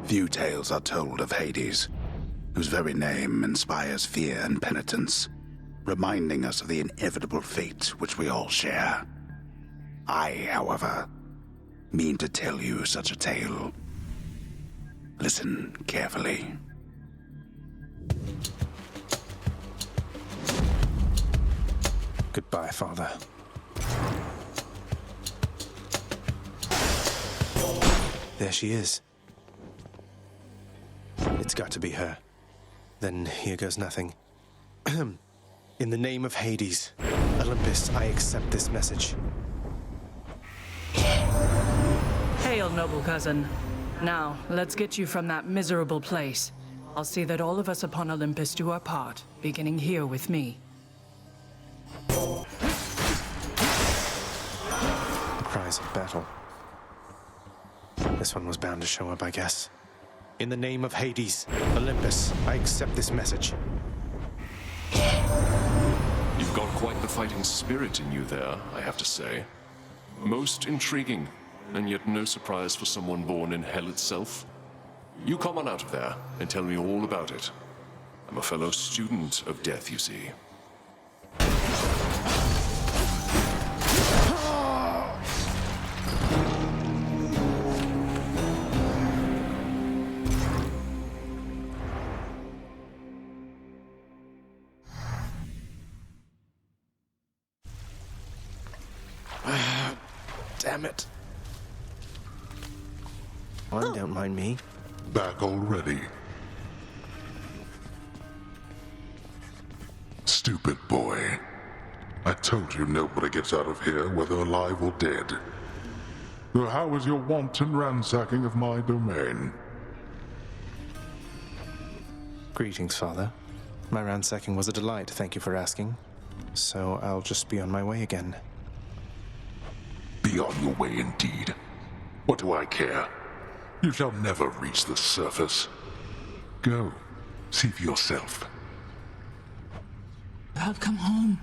Few tales are told of Hades, whose very name inspires fear and penitence, reminding us of the inevitable fate which we all share. I, however, mean to tell you such a tale. Listen carefully. Goodbye, Father. There she is. It's got to be her. Then here goes nothing. In the name of Hades, Olympus, I accept this message. Hail, noble cousin. Now, let's get you from that miserable place. I'll see that all of us upon Olympus do our part, beginning here with me. Cries of battle. This one was bound to show up, I guess. In the name of Hades, Olympus, I accept this message. You've got quite the fighting spirit in you there, I have to say. Most intriguing, and yet no surprise for someone born in hell itself. You come on out of there and tell me all about it. I'm a fellow student of death, you see. Damn it. Well, don't mind me. Back already. Stupid boy. I told you nobody gets out of here, whether alive or dead. So how was your wanton ransacking of my domain? Greetings, Father. My ransacking was a delight, thank you for asking. So I'll just be on my way again. Be on your way indeed. What do I care? You shall never reach the surface. Go, see for yourself. You have come home.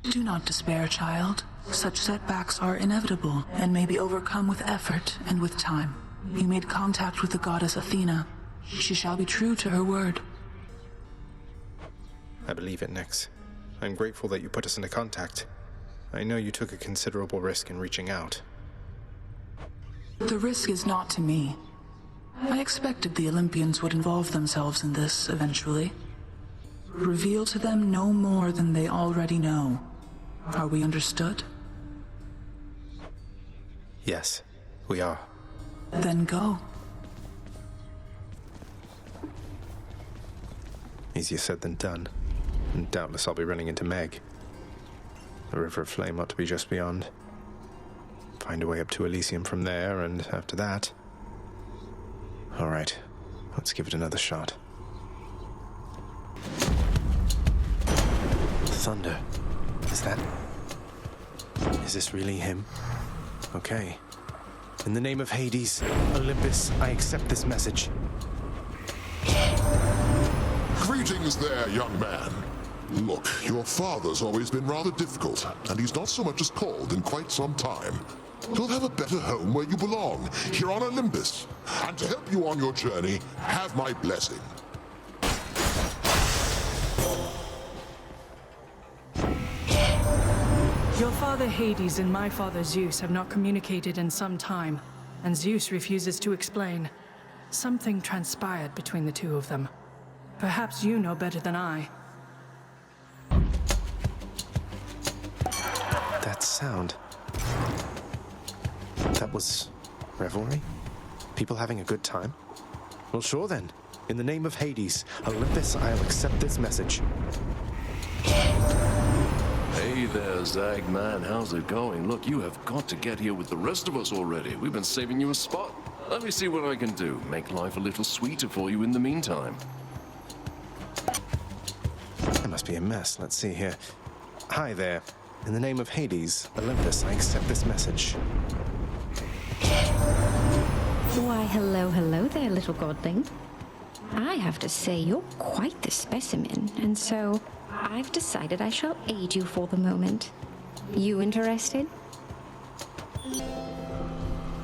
Do not despair, child. Such setbacks are inevitable and may be overcome with effort and with time. You made contact with the goddess Athena. She shall be true to her word. I believe it, Nyx. I'm grateful that you put us into contact. I know you took a considerable risk in reaching out. The risk is not to me. I expected the Olympians would involve themselves in this eventually. Reveal to them no more than they already know. Are we understood? Yes, we are. Then go. Easier said than done. And doubtless I'll be running into Meg. The River of Flame ought to be just beyond. Find a way up to Elysium from there, and after that... All right, let's give it another shot. Thunder. Is this really him? Okay. In the name of Hades, Olympus, I accept this message. Greetings there, young man. Look, your father's always been rather difficult, and he's not so much as called in quite some time. You'll have a better home where you belong, here on Olympus. And to help you on your journey, have my blessing. Your father Hades and my father Zeus have not communicated in some time, and Zeus refuses to explain. Something transpired between the two of them. Perhaps you know better than I. That sound. That was revelry? People having a good time? Well, sure then. In the name of Hades, Olympus, I'll accept this message. Hey there, Zag man, how's it going? Look, you have got to get here with the rest of us already. We've been saving you a spot. Let me see what I can do. Make life a little sweeter for you in the meantime. That must be a mess. Let's see here. Hi there. In the name of Hades, Olympus, I accept this message. Why, hello there, little godling. I have to say, you're quite the specimen, and so I've decided I shall aid you for the moment. You interested?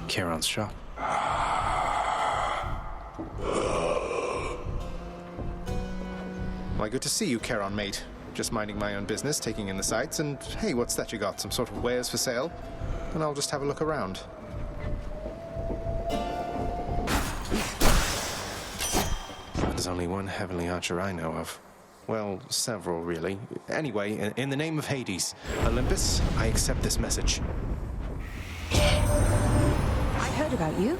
Charon's shop. Why, good to see you, Charon, mate. Just minding my own business, taking in the sights, and hey, what's that you got? Some sort of wares for sale? And I'll just have a look around. There's only one heavenly archer I know of. Well, several, really. Anyway, in the name of Hades, Olympus, I accept this message. I heard about you.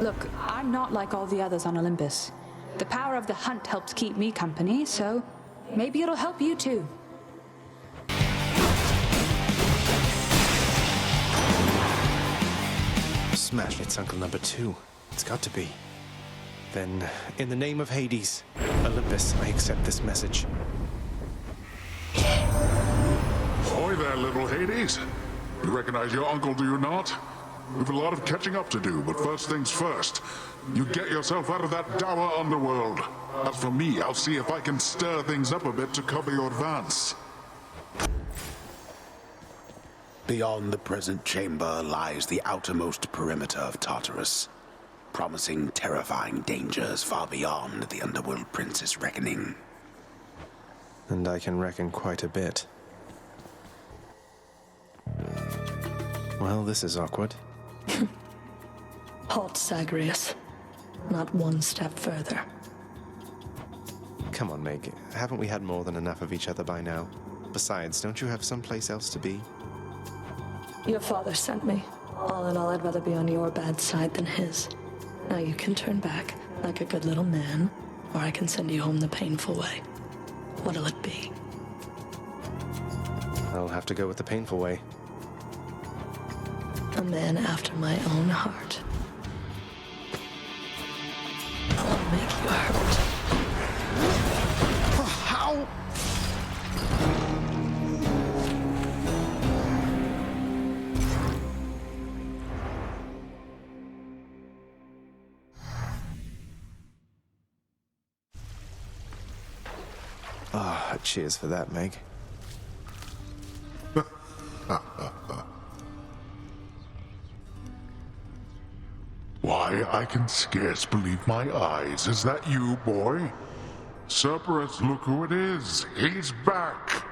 Look, I'm not like all the others on Olympus. The power of the hunt helps keep me company, so maybe it'll help you too. Smashed, it's Uncle number 2. It's got to be. Then, in the name of Hades, Olympus, I accept this message. Ahoy there, little Hades. You recognize your uncle, do you not? We've a lot of catching up to do, but first things first. You get yourself out of that dour underworld. As for me, I'll see if I can stir things up a bit to cover your advance. Beyond the present chamber lies the outermost perimeter of Tartarus, promising terrifying dangers far beyond the Underworld Prince's reckoning. And I can reckon quite a bit. Well, this is awkward. Halt, Zagreus. Not one step further. Come on, Meg. Haven't we had more than enough of each other by now? Besides, don't you have someplace else to be? Your father sent me. All in all, I'd rather be on your bad side than his. Now you can turn back, like a good little man, or I can send you home the painful way. What'll it be? I'll have to go with the painful way. A man after my own heart. I'll make you hurt. How? Ah, cheers for that, Meg. Why, I can scarce believe my eyes. Is that you, boy? Cerberus, look who it is. He's back.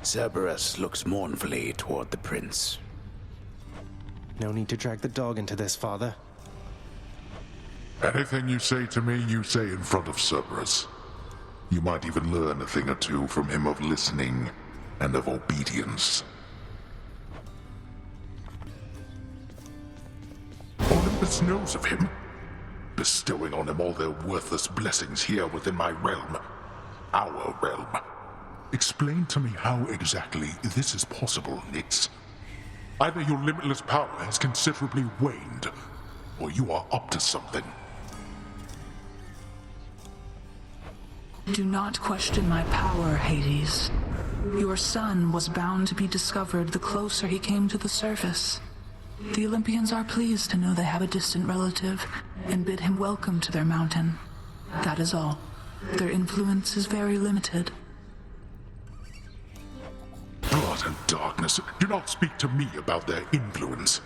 Cerberus looks mournfully toward the prince. No need to drag the dog into this, Father. Anything you say to me, you say in front of Cerberus. You might even learn a thing or two from him of listening and of obedience. Olympus knows of him, bestowing on him all their worthless blessings here within my realm. Our realm. Explain to me how exactly this is possible, Nyx. Either your limitless power has considerably waned, or you are up to something. Do not question my power, Hades. Your son was bound to be discovered the closer he came to the surface. The Olympians are pleased to know they have a distant relative and bid him welcome to their mountain. That is all. Their influence is very limited. Blood and darkness, do not speak to me about their influence.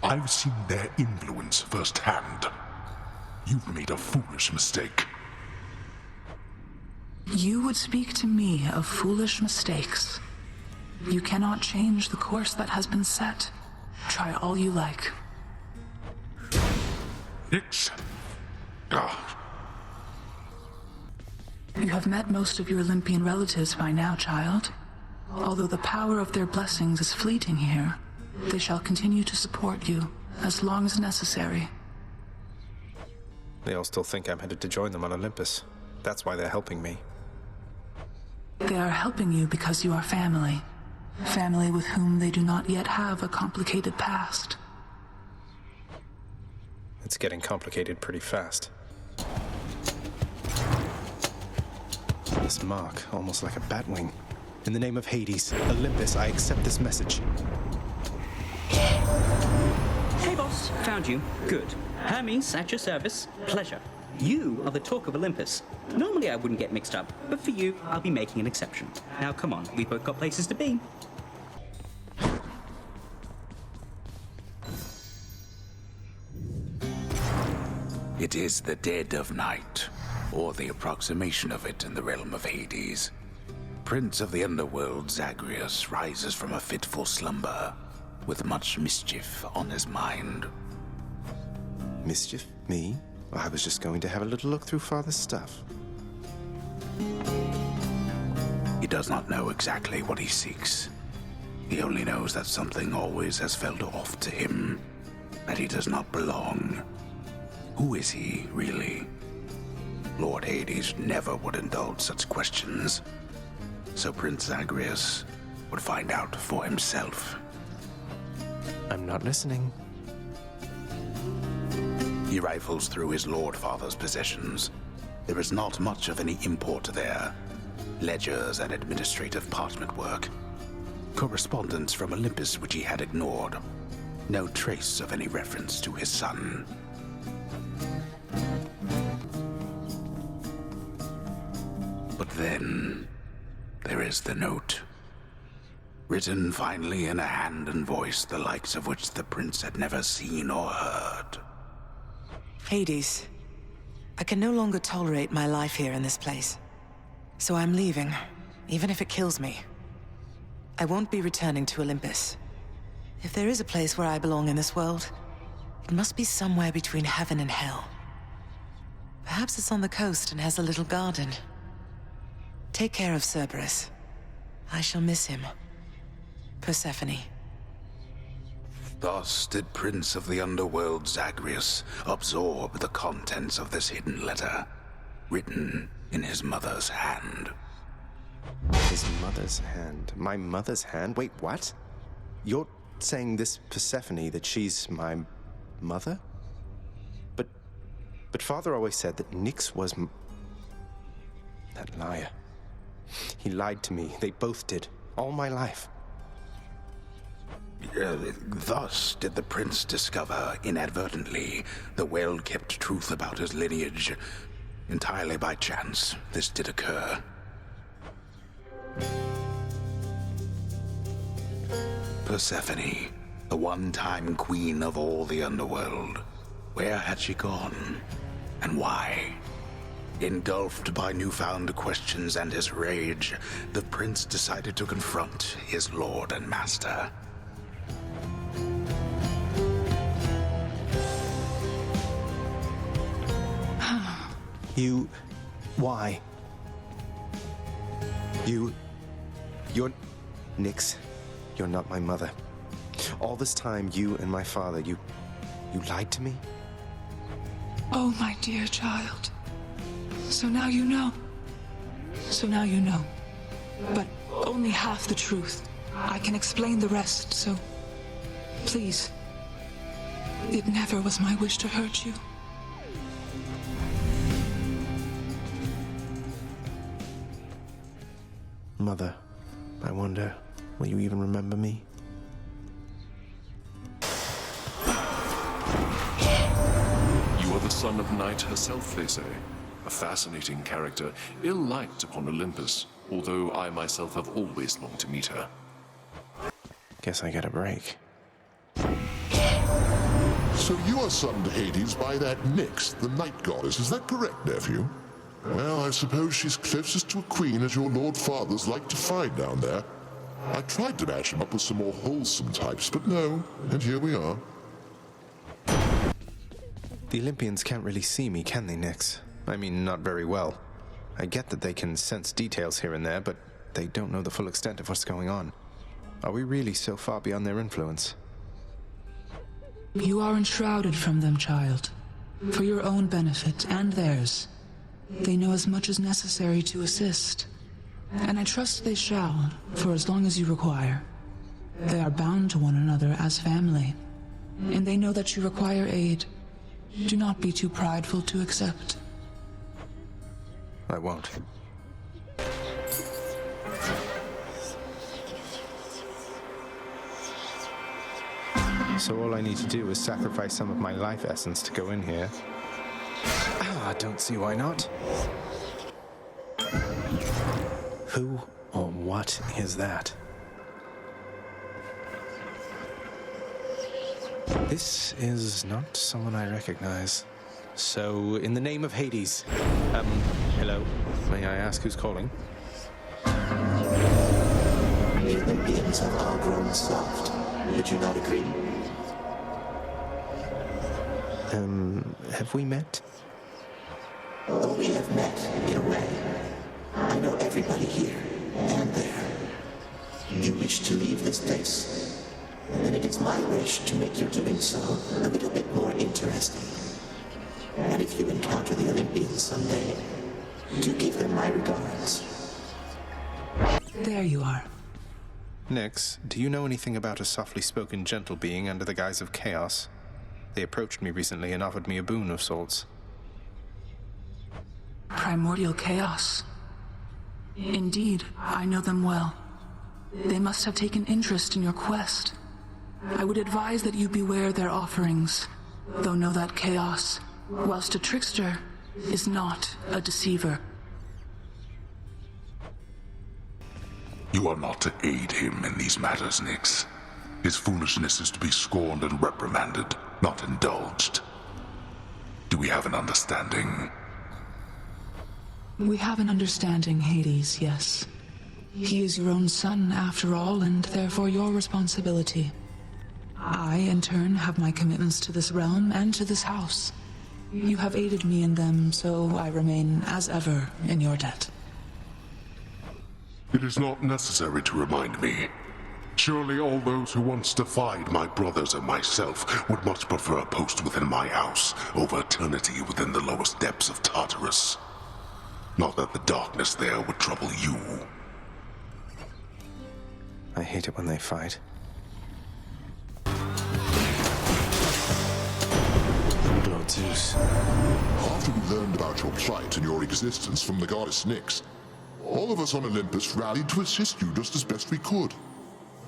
I've seen their influence firsthand. You've made a foolish mistake. You would speak to me of foolish mistakes. You cannot change the course that has been set. Try all you like. Nyx. You have met most of your Olympian relatives by now, child. Although the power of their blessings is fleeting here, they shall continue to support you as long as necessary. They all still think I'm headed to join them on Olympus. That's why they're helping me. They are helping you because you are family. Family with whom they do not yet have a complicated past. It's getting complicated pretty fast. This mark, almost like a batwing. In the name of Hades, Olympus, I accept this message. Hey, boss. Found you. Good. Hermes, at your service. Pleasure. You are the talk of Olympus. Normally I wouldn't get mixed up, but for you, I'll be making an exception. Now, come on. We've both got places to be. It is the dead of night. or the approximation of it in the realm of Hades. Prince of the underworld Zagreus rises from a fitful slumber, with much mischief on his mind. Mischief? Me? I was just going to have a little look through Father's stuff. He does not know exactly what he seeks. He only knows that something always has felt off to him, that he does not belong. Who is he, really? Lord Hades never would indulge such questions, so Prince Zagreus would find out for himself. I'm not listening. He rifles through his Lord Father's possessions. There is not much of any import there. Ledgers and administrative parchment work. Correspondence from Olympus which he had ignored. No trace of any reference to his son. But then, there is the note. Written finally in a hand and voice the likes of which the prince had never seen or heard. Hades, I can no longer tolerate my life here in this place. So I'm leaving, even if it kills me. I won't be returning to Olympus. If there is a place where I belong in this world, it must be somewhere between heaven and hell. Perhaps it's on the coast and has a little garden. Take care of Cerberus. I shall miss him. Persephone. Thus did Prince of the Underworld Zagreus absorb the contents of this hidden letter, written in his mother's hand. His mother's hand? My mother's hand? Wait, what? You're saying this Persephone, that she's my mother? But Father always said that Nyx was that liar. He lied to me. They both did. All my life. Thus did the prince discover, inadvertently, the well-kept truth about his lineage. Entirely by chance, this did occur. Persephone, the one-time queen of all the underworld. Where had she gone? And why? Engulfed by newfound questions and his rage, the prince decided to confront his lord and master. Why? You're Nyx. You're not my mother. All this time, you and my father, you lied to me? Oh, my dear child. So now you know. So now you know. But only half the truth. I can explain the rest, so please. It never was my wish to hurt you. Mother, I wonder, will you even remember me? You are the son of Night herself, they say. A fascinating character, ill-liked upon Olympus, although I myself have always longed to meet her. Guess I get a break. So you are summoned to Hades by that Nyx, the night goddess, is that correct, nephew? Well, I suppose she's closest to a queen as your lord fathers like to find down there. I tried to match him up with some more wholesome types, but no, and here we are. The Olympians can't really see me, can they, Nyx? I mean, not very well. I get that they can sense details here and there, but they don't know the full extent of what's going on. Are we really so far beyond their influence? You are enshrouded from them, child. For your own benefit and theirs. They know as much as necessary to assist. And I trust they shall, for as long as you require. They are bound to one another as family. And they know that you require aid. Do not be too prideful to accept. I won't. So all I need to do is sacrifice some of my life essence to go in here. I don't see why not. Who or what is that? This is not someone I recognize. So, in the name of Hades, hello. May I ask who's calling? The Olympians have all grown soft. Would you not agree? Have we met? Oh, we have met, in a way. I know everybody here, and there. You wish to leave this place? Then it is my wish to make your doing so a little bit more interesting. And if you encounter the Olympians someday, do give them my regards. There you are. Nyx, do you know anything about a softly spoken gentle being under the guise of chaos? They approached me recently and offered me a boon of sorts. Primordial chaos. Indeed, I know them well. They must have taken interest in your quest. I would advise that you beware their offerings, though know that chaos, whilst a trickster, is not a deceiver. You are not to aid him in these matters, Nyx. His foolishness is to be scorned and reprimanded, not indulged. Do we have an understanding? We have an understanding, Hades, yes. He is your own son, after all, and therefore your responsibility. I, in turn, have my commitments to this realm and to this house. You have aided me in them, so I remain, as ever, in your debt. It is not necessary to remind me. Surely all those who once defied my brothers and myself would much prefer a post within my house over eternity within the lowest depths of Tartarus. Not that the darkness there would trouble you. I hate it when they fight. Lord Zeus. After we learned about your plight and your existence from the goddess Nyx, all of us on Olympus rallied to assist you just as best we could.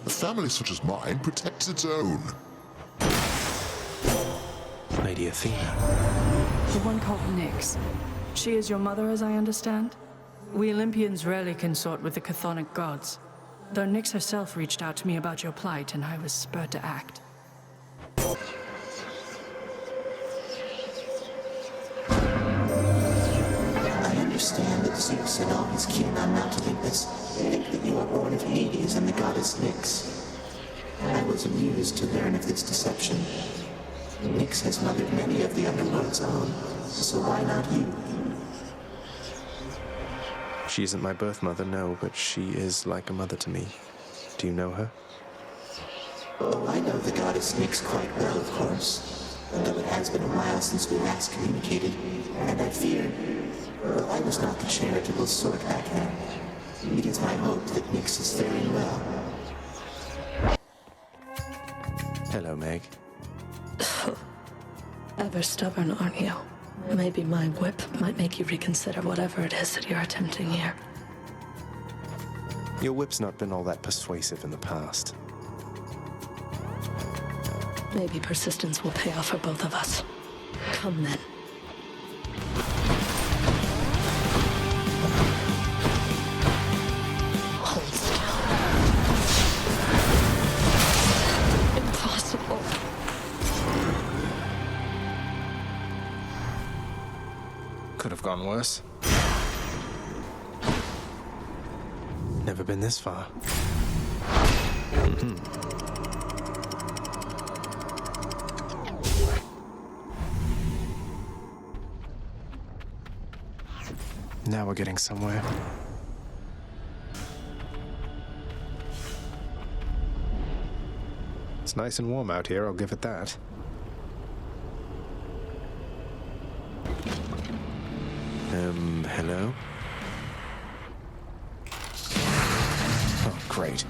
A family such as mine protects its own. Lady Athena. The one called Nyx. She is your mother, as I understand? We Olympians rarely consort with the chthonic gods, though Nyx herself reached out to me about your plight, and I was spurred to act. I understand that Zeus and all his kin on Mount Olympus think that you are born of Hades and the goddess Nyx. I was amused to learn of this deception. Nyx has mothered many of the underworld's own, so why not you? She isn't my birth mother, no, but she is like a mother to me. Do you know her? Oh, I know the goddess Nyx quite well, of course. Though it has been a while since we last communicated, and I fear, well, I was not the charitable sort back then. It is my hope that Nyx is faring well. Hello, Meg. Ever stubborn, aren't you? Maybe my whip might make you reconsider whatever it is that you're attempting here. Your whip's not been all that persuasive in the past. Maybe persistence will pay off for both of us. Come then. Hold still. Impossible. Could have gone worse. Never been this far. Now we're getting somewhere. It's nice and warm out here, I'll give it that. Hello? Oh, great.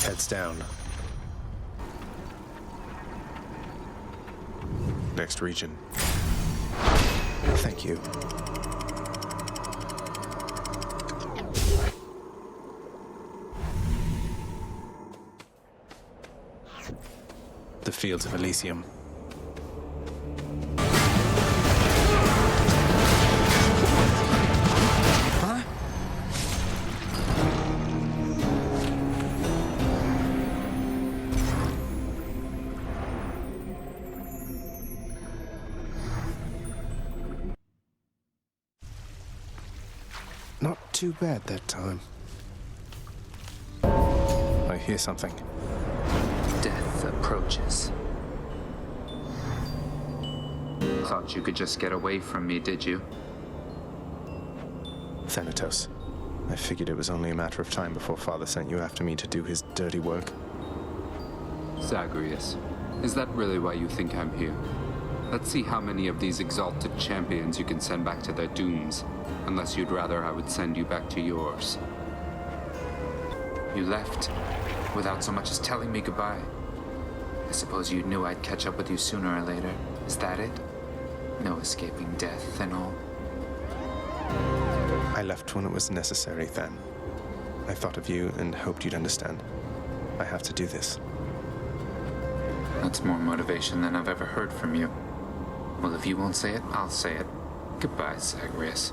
Heads down. Next region. Thank you. The fields of Elysium. not too bad that time. I hear something. Death approaches. Thought you could just get away from me, did you? Thanatos, I figured it was only a matter of time before Father sent you after me to do his dirty work. Zagreus, is that really why you think I'm here? Let's see how many of these exalted champions you can send back to their dooms, unless you'd rather I would send you back to yours. You left, without so much as telling me goodbye. I suppose you knew I'd catch up with you sooner or later. Is that it? No escaping death and all? I left when it was necessary, Than. I thought of you and hoped you'd understand. I have to do this. That's more motivation than I've ever heard from you. Well, if you won't say it, I'll say it. Goodbye, Zagreus.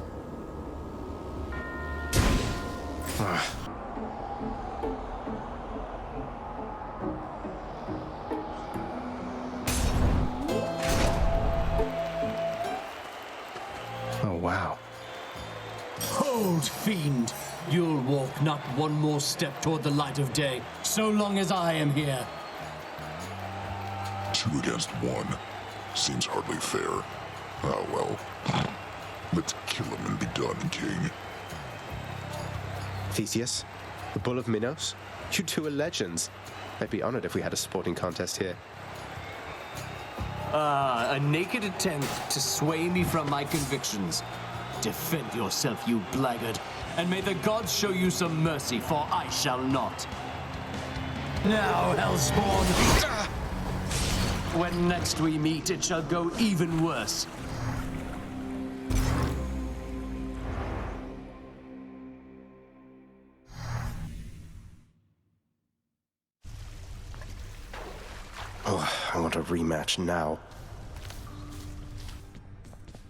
Oh, wow. Hold, fiend! You'll walk not one more step toward the light of day, so long as I am here. 2 against 1. Seems hardly fair. Ah, well. Let's kill him and be done, King. Theseus, the Bull of Minos, you two are legends. I'd be honored if we had a sporting contest here. A naked attempt to sway me from my convictions. Defend yourself, you blackguard, and may the gods show you some mercy, for I shall not. Now, Hellspawn! When next we meet, it shall go even worse. Oh, I want a rematch now.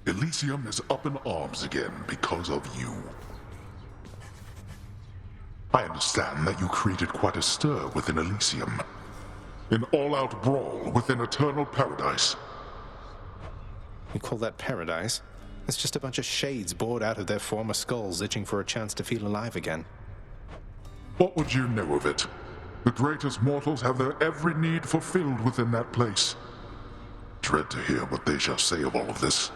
Elysium is up in arms again because of you. I understand that you created quite a stir within Elysium. An all-out brawl within Eternal Paradise. You call that paradise? It's just a bunch of shades bored out of their former skulls, itching for a chance to feel alive again. What would you know of it? The greatest mortals have their every need fulfilled within that place. Dread to hear what they shall say of all of this.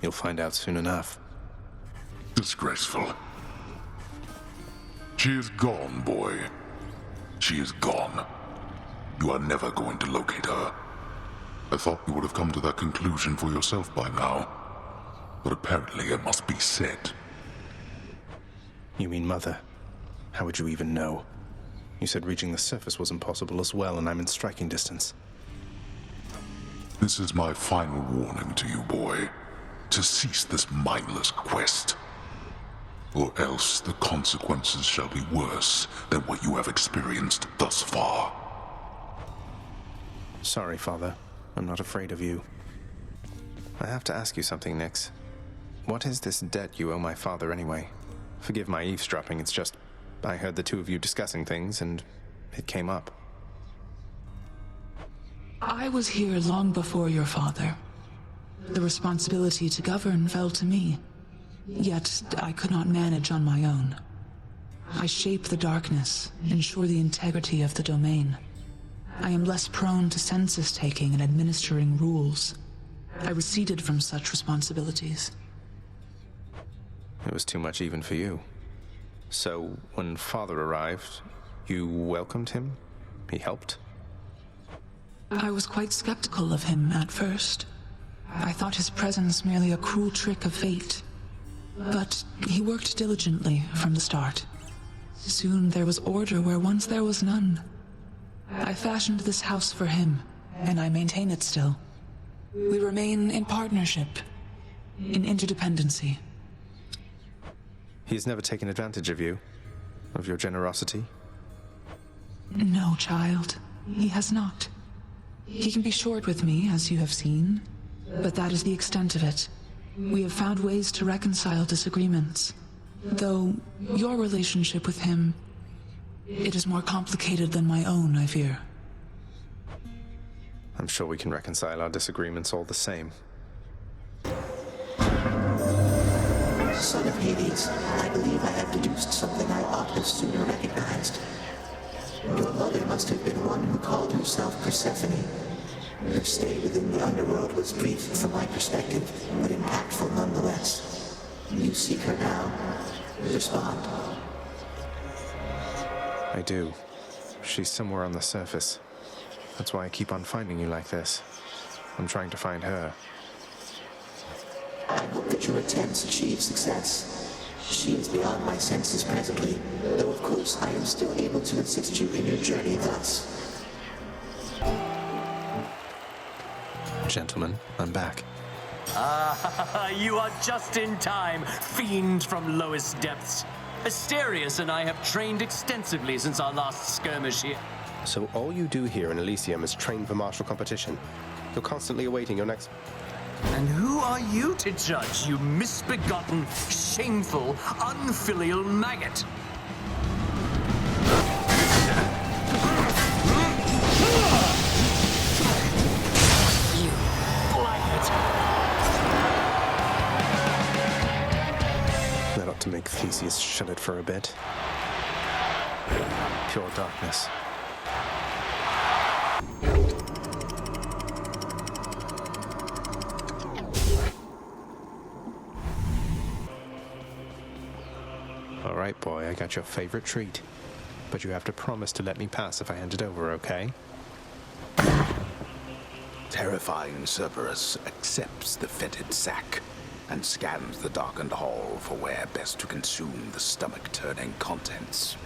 You'll find out soon enough. Disgraceful. She is gone, boy. She is gone. You are never going to locate her. I thought you would have come to that conclusion for yourself by now. But apparently it must be said. You mean Mother? How would you even know? You said reaching the surface was impossible as well, and I'm in striking distance. This is my final warning to you, boy. To cease this mindless quest. Or else the consequences shall be worse than what you have experienced thus far. Sorry, Father. I'm not afraid of you. I have to ask you something, Nyx. What is this debt you owe my father anyway? Forgive my eavesdropping, it's just I heard the two of you discussing things, and it came up. I was here long before your father. The responsibility to govern fell to me. Yet I could not manage on my own. I shape the darkness, ensure the integrity of the domain. I am less prone to census-taking and administering rules. I receded from such responsibilities. It was too much even for you. So, when Father arrived, you welcomed him? He helped? I was quite skeptical of him at first. I thought his presence merely a cruel trick of fate. But he worked diligently from the start. Soon there was order where once there was none. I fashioned this house for him, and I maintain it still. We remain in partnership, in interdependency. He has never taken advantage of you? Of your generosity? No, child. He has not. He can be short with me, as you have seen, but that is the extent of it. We have found ways to reconcile disagreements. Though your relationship with him, it is more complicated than my own, I fear. I'm sure we can reconcile our disagreements all the same. Son of Hades, I believe I have deduced something I ought to have sooner recognized. Your mother must have been one who called herself Persephone. Her stay within the underworld was brief from my perspective, but impactful nonetheless. You seek her now. Respond. I do. She's somewhere on the surface. That's why I keep on finding you like this. I'm trying to find her. I hope that your attempts achieve success. She is beyond my senses presently, though of course I am still able to assist you in your journey thus. Gentlemen, I'm back. Ah, you are just in time, fiend from lowest depths. Asterius and I have trained extensively since our last skirmish here. So all you do here in Elysium is train for martial competition. You're constantly awaiting your next... And who are you to judge, you misbegotten, shameful, unfilial maggot? You blackguard. That ought to make Theseus shut it for a bit. Pure darkness. All right, boy, I got your favorite treat. But you have to promise to let me pass if I hand it over, okay? Terrifying Cerberus accepts the fetid sack and scans the darkened hall for where best to consume the stomach-turning contents.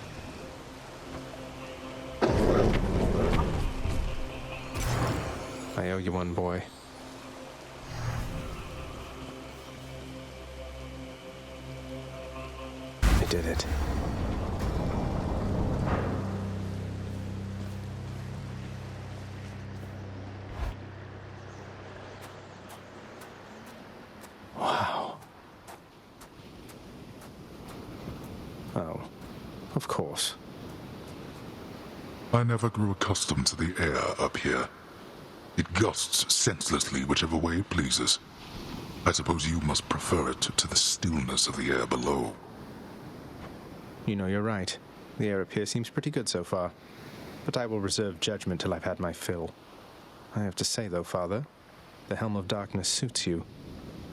I owe you one, boy. I did it. Wow. Oh, of course. I never grew accustomed to the air up here. It gusts senselessly whichever way it pleases. I suppose you must prefer it to the stillness of the air below. You know, you're right. The air up here seems pretty good so far. But I will reserve judgment till I've had my fill. I have to say, though, Father, the Helm of Darkness suits you.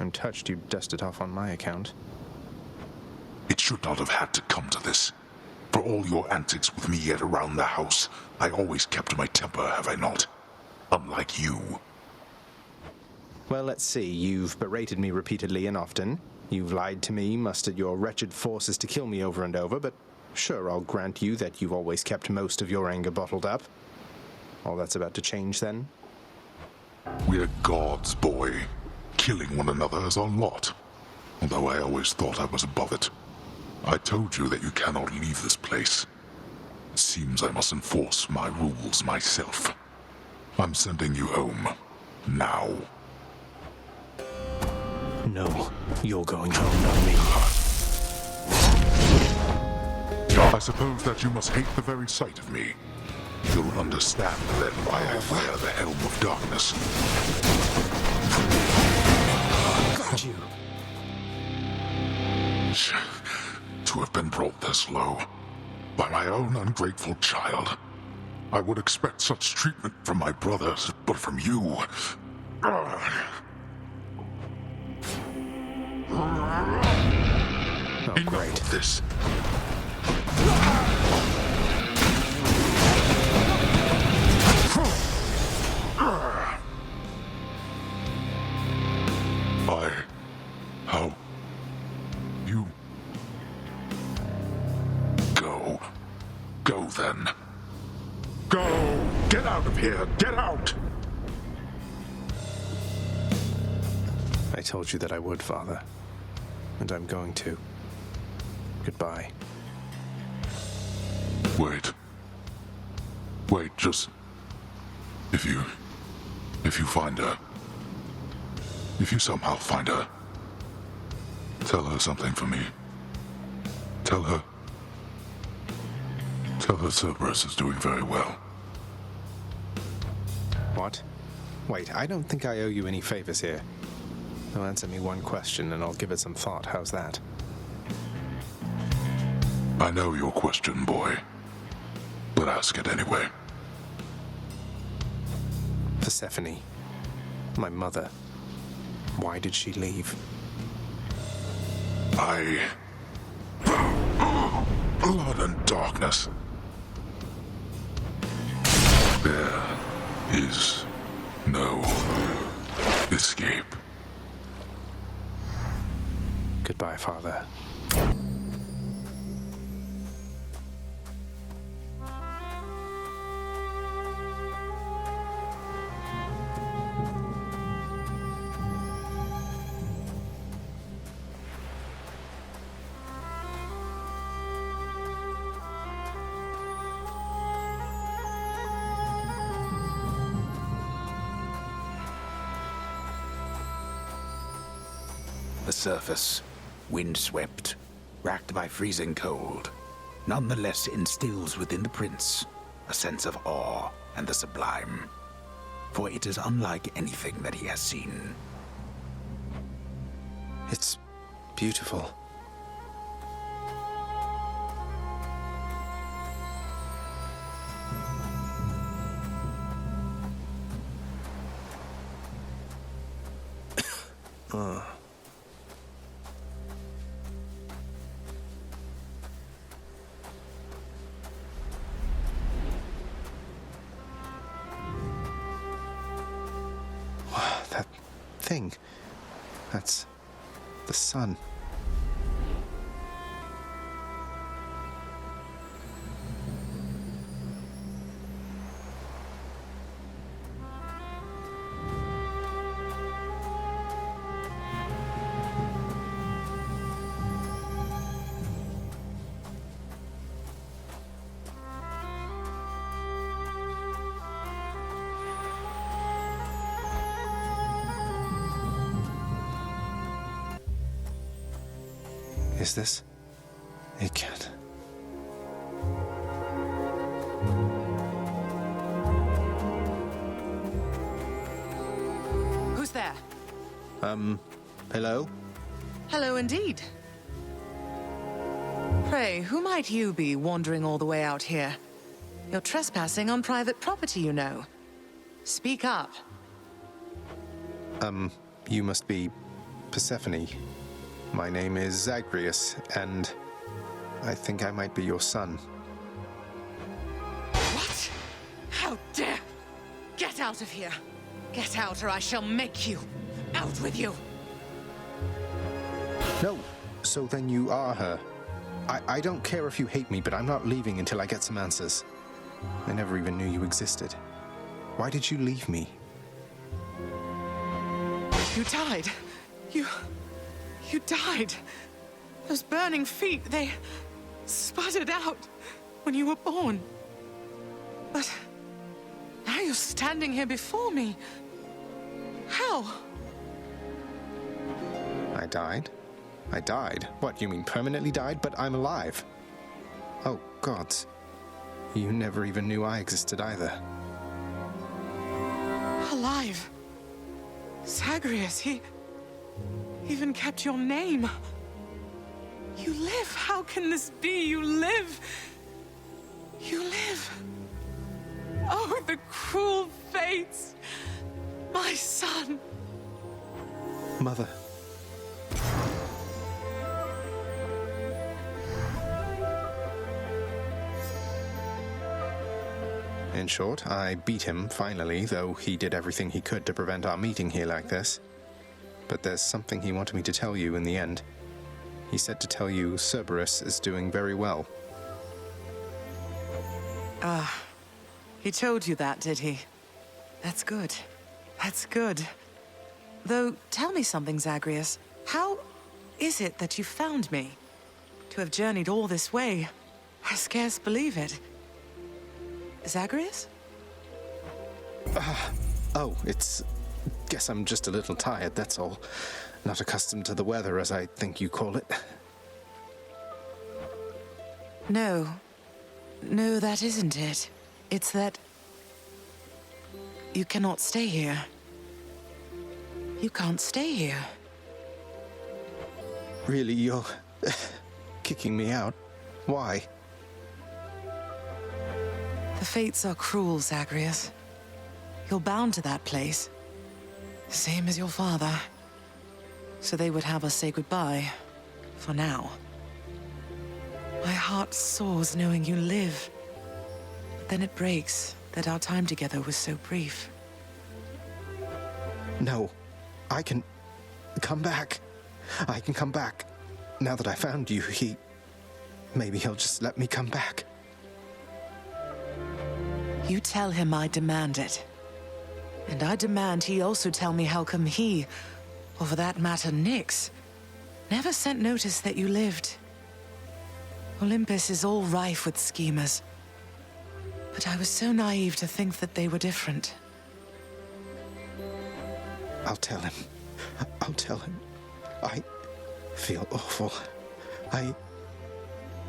I'm touched you dust it off on my account. It should not have had to come to this. For all your antics with me yet around the house, I always kept my temper, have I not? Unlike you. Well, let's see. You've berated me repeatedly and often. You've lied to me, mustered your wretched forces to kill me over and over, but sure, I'll grant you that you've always kept most of your anger bottled up. All that's about to change, then? We're gods, boy. Killing one another is our lot. Although I always thought I was above it. I told you that you cannot leave this place. It seems I must enforce my rules myself. I'm sending you home. Now. No, you're going home, not me. I suppose that you must hate the very sight of me. You'll understand then why I wear the Helm of Darkness. Got you. To have been brought this low by my own ungrateful child. I would expect such treatment from my brothers, but from you... Oh, great. Of this. How? You... Go. Go then. Go! Get out of here! Get out! I told you that I would, Father. And I'm going to. Goodbye. Wait. Wait, just... If you find her... If you somehow find her... Tell her something for me. Tell her Cerberus is doing very well. What? Wait, I don't think I owe you any favors here. Now answer me one question and I'll give it some thought. How's that? I know your question, boy. But ask it anyway. Persephone. My mother. Why did she leave? Blood and darkness. There is no escape. Goodbye, Father. The surface, windswept, racked by freezing cold, nonetheless instills within the prince a sense of awe and the sublime, for it is unlike anything that he has seen. It's beautiful. That thing. That's the sun. Is this? It can't. Who's there? Hello? Hello indeed. Pray, who might you be wandering all the way out here? You're trespassing on private property, you know. Speak up. You must be Persephone. My name is Zagreus, and I think I might be your son. What? How dare! Get out of here! Get out, or I shall make you! Out with you! No, so then you are her. I don't care if you hate me, but I'm not leaving until I get some answers. I never even knew you existed. Why did you leave me? You died. You died. Those burning feet, they sputtered out when you were born. But now you're standing here before me. How? I died? I died? What, you mean permanently died? But I'm alive. Oh, gods. You never even knew I existed either. Alive. Zagreus, he even kept your name. You live. How can this be? You live. You live. Oh, the cruel fates. My son. Mother. In short, I beat him, finally, though he did everything he could to prevent our meeting here like this. But there's something he wanted me to tell you in the end. He said to tell you Cerberus is doing very well. Ah, he told you that, did he? That's good. That's good. Though, tell me something, Zagreus. How is it that you found me? To have journeyed all this way, I scarce believe it. Zagreus? Oh, guess I'm just a little tired, that's all. Not accustomed to the weather, as I think you call it. No. No, that isn't it. It's that you cannot stay here. You can't stay here. Really, you're kicking me out? Why? The fates are cruel, Zagreus. You're bound to that place. Same as your father. So they would have us say goodbye. For now. My heart soars knowing you live. But then it breaks that our time together was so brief. No. I can come back. I can come back. Now that I found you, maybe he'll just let me come back. You tell him I demand it. And I demand he also tell me how come he, or for that matter Nyx, never sent notice that you lived. Olympus is all rife with schemers. But I was so naive to think that they were different. I'll tell him. I'll tell him. I feel awful. I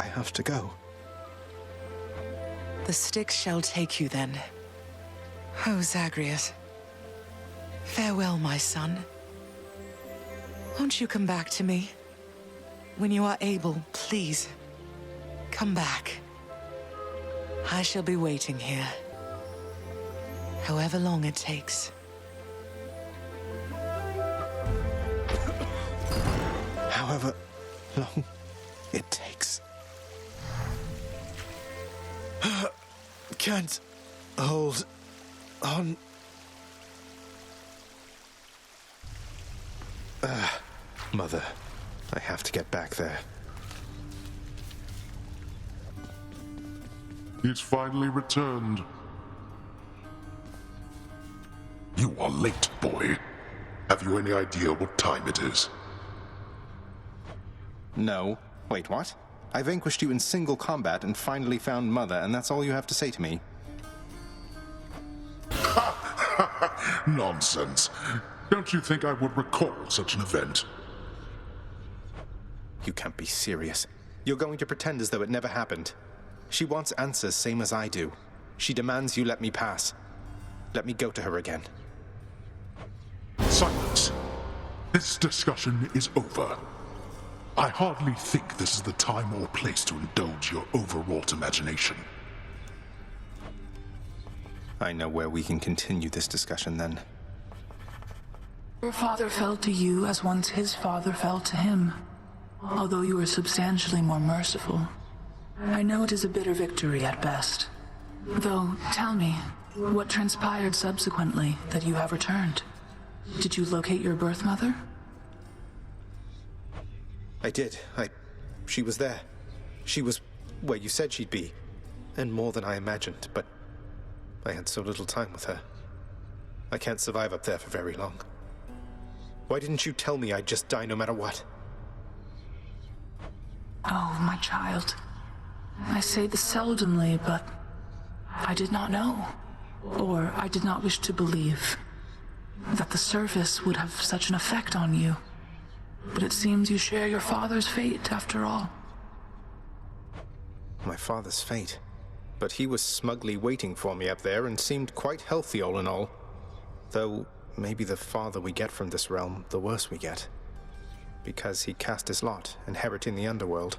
have to go. The Styx shall take you then. Oh, Zagreus. Farewell, my son. Won't you come back to me? When you are able, please. Come back. I shall be waiting here. However long it takes. However long it takes. Can't hold on. Mother, I have to get back there. He's finally returned. You are late, boy. Have you any idea what time it is? No. Wait, what? I vanquished you in single combat and finally found Mother, and that's all you have to say to me? Nonsense. Don't you think I would recall such an event? You can't be serious. You're going to pretend as though it never happened. She wants answers same as I do. She demands you let me pass. Let me go to her again. Silence. This discussion is over. I hardly think this is the time or place to indulge your overwrought imagination. I know where we can continue this discussion then. Your father fell to you as once his father fell to him, although you were substantially more merciful. I know it is a bitter victory at best. Though, tell me, what transpired subsequently that you have returned? Did you locate your birth mother? I did. She was there. She was where you said she'd be. And more than I imagined, but I had so little time with her. I can't survive up there for very long. Why didn't you tell me I'd just die no matter what? Oh, my child. I say this seldomly, but I did not know. Or I did not wish to believe that the surface would have such an effect on you. But it seems you share your father's fate, after all. My father's fate? But he was smugly waiting for me up there and seemed quite healthy all in all. Though, maybe the farther we get from this realm, the worse we get. Because he cast his lot, inheriting the underworld.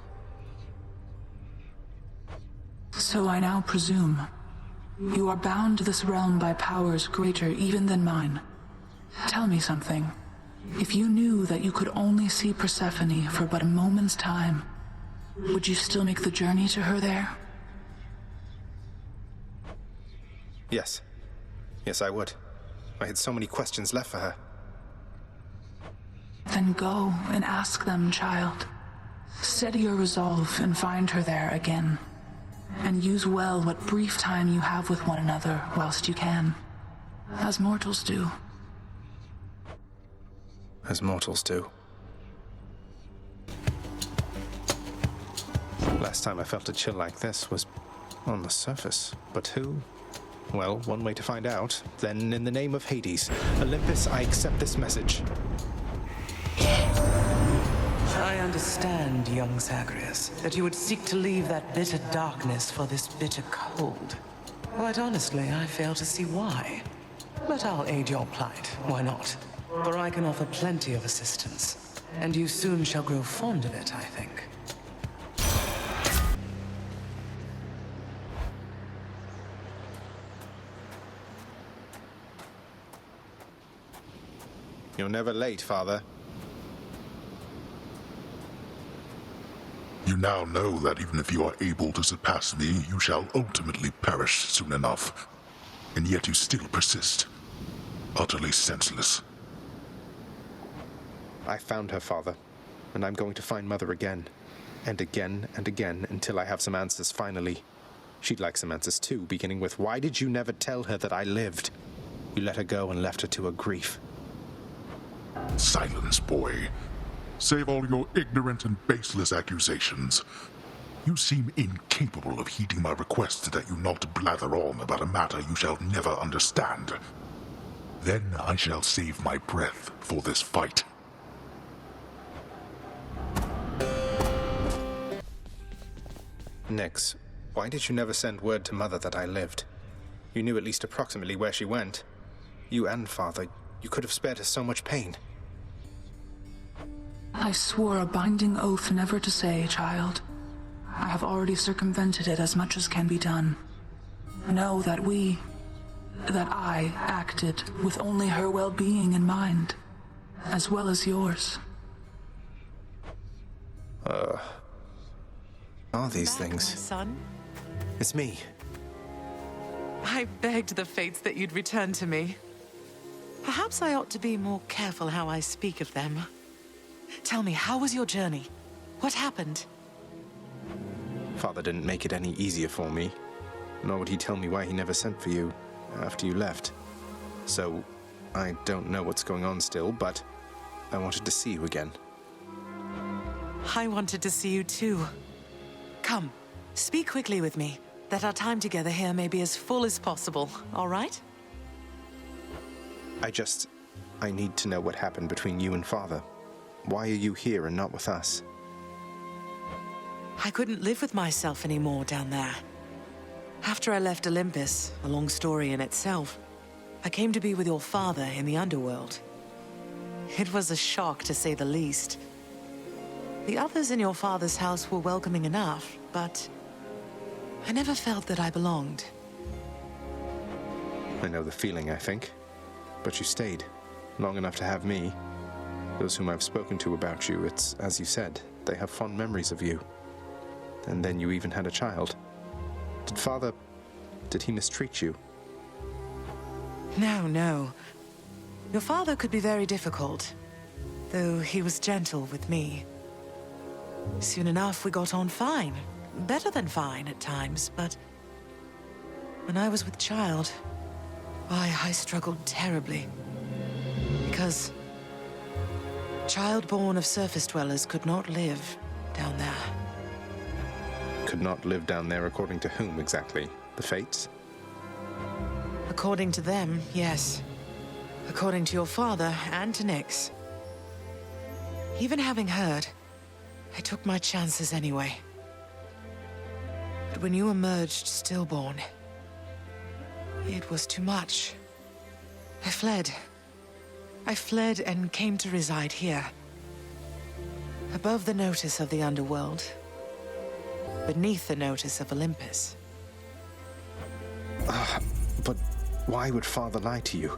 So I now presume you are bound to this realm by powers greater even than mine. Tell me something. If you knew that you could only see Persephone for but a moment's time, would you still make the journey to her there? Yes. Yes, I would. I had so many questions left for her. Then go and ask them, child. Steady your resolve and find her there again. And use well what brief time you have with one another whilst you can. As mortals do. As mortals do. Last time I felt a chill like this was on the surface. But who? Well, one way to find out. Then, in the name of Hades, Olympus, I accept this message. I understand, young Zagreus, that you would seek to leave that bitter darkness for this bitter cold. Quite honestly, I fail to see why. But I'll aid your plight, why not? For I can offer plenty of assistance. And you soon shall grow fond of it, I think. You're never late, Father. You now know that even if you are able to surpass me, you shall ultimately perish soon enough. And yet you still persist. Utterly senseless. I found her, Father, and I'm going to find Mother again. And again and again until I have some answers finally. She'd like some answers too, beginning with, why did you never tell her that I lived? You let her go and left her to her grief. Silence, boy. Save all your ignorant and baseless accusations. You seem incapable of heeding my request that you not blather on about a matter you shall never understand. Then I shall save my breath for this fight. Nyx, why did you never send word to Mother that I lived? You knew at least approximately where she went. You and Father, you could have spared her so much pain. I swore a binding oath never to say, child. I have already circumvented it as much as can be done. Know that I acted with only her well-being in mind, as well as yours. Are these Back, things? my son. It's me. I begged the fates that you'd return to me. Perhaps I ought to be more careful how I speak of them. Tell me, how was your journey? What happened? Father didn't make it any easier for me, nor would he tell me why he never sent for you after you left. So, I don't know what's going on still, but I wanted to see you again. I wanted to see you too. Come, speak quickly with me, that our time together here may be as full as possible, all right? I need to know what happened between you and Father. Why are you here and not with us? I couldn't live with myself anymore down there. After I left Olympus, a long story in itself, I came to be with your father in the underworld. It was a shock, to say the least. The others in your father's house were welcoming enough, but I never felt that I belonged. I know the feeling, I think. But you stayed, long enough to have me. Those whom I've spoken to about you, it's, as you said, they have fond memories of you. And then you even had a child. Did he mistreat you? No. Your father could be very difficult, though he was gentle with me. Soon enough, we got on fine. Better than fine at times, but when I was with child, why, I struggled terribly. Because child born of surface dwellers could not live down there. Could not live down there according to whom exactly? The fates? According to them, yes. According to your father and to Nyx. Even having heard, I took my chances anyway. But when you emerged stillborn, it was too much. I fled. I fled and came to reside here. Above the notice of the underworld. Beneath the notice of Olympus. But why would Father lie to you?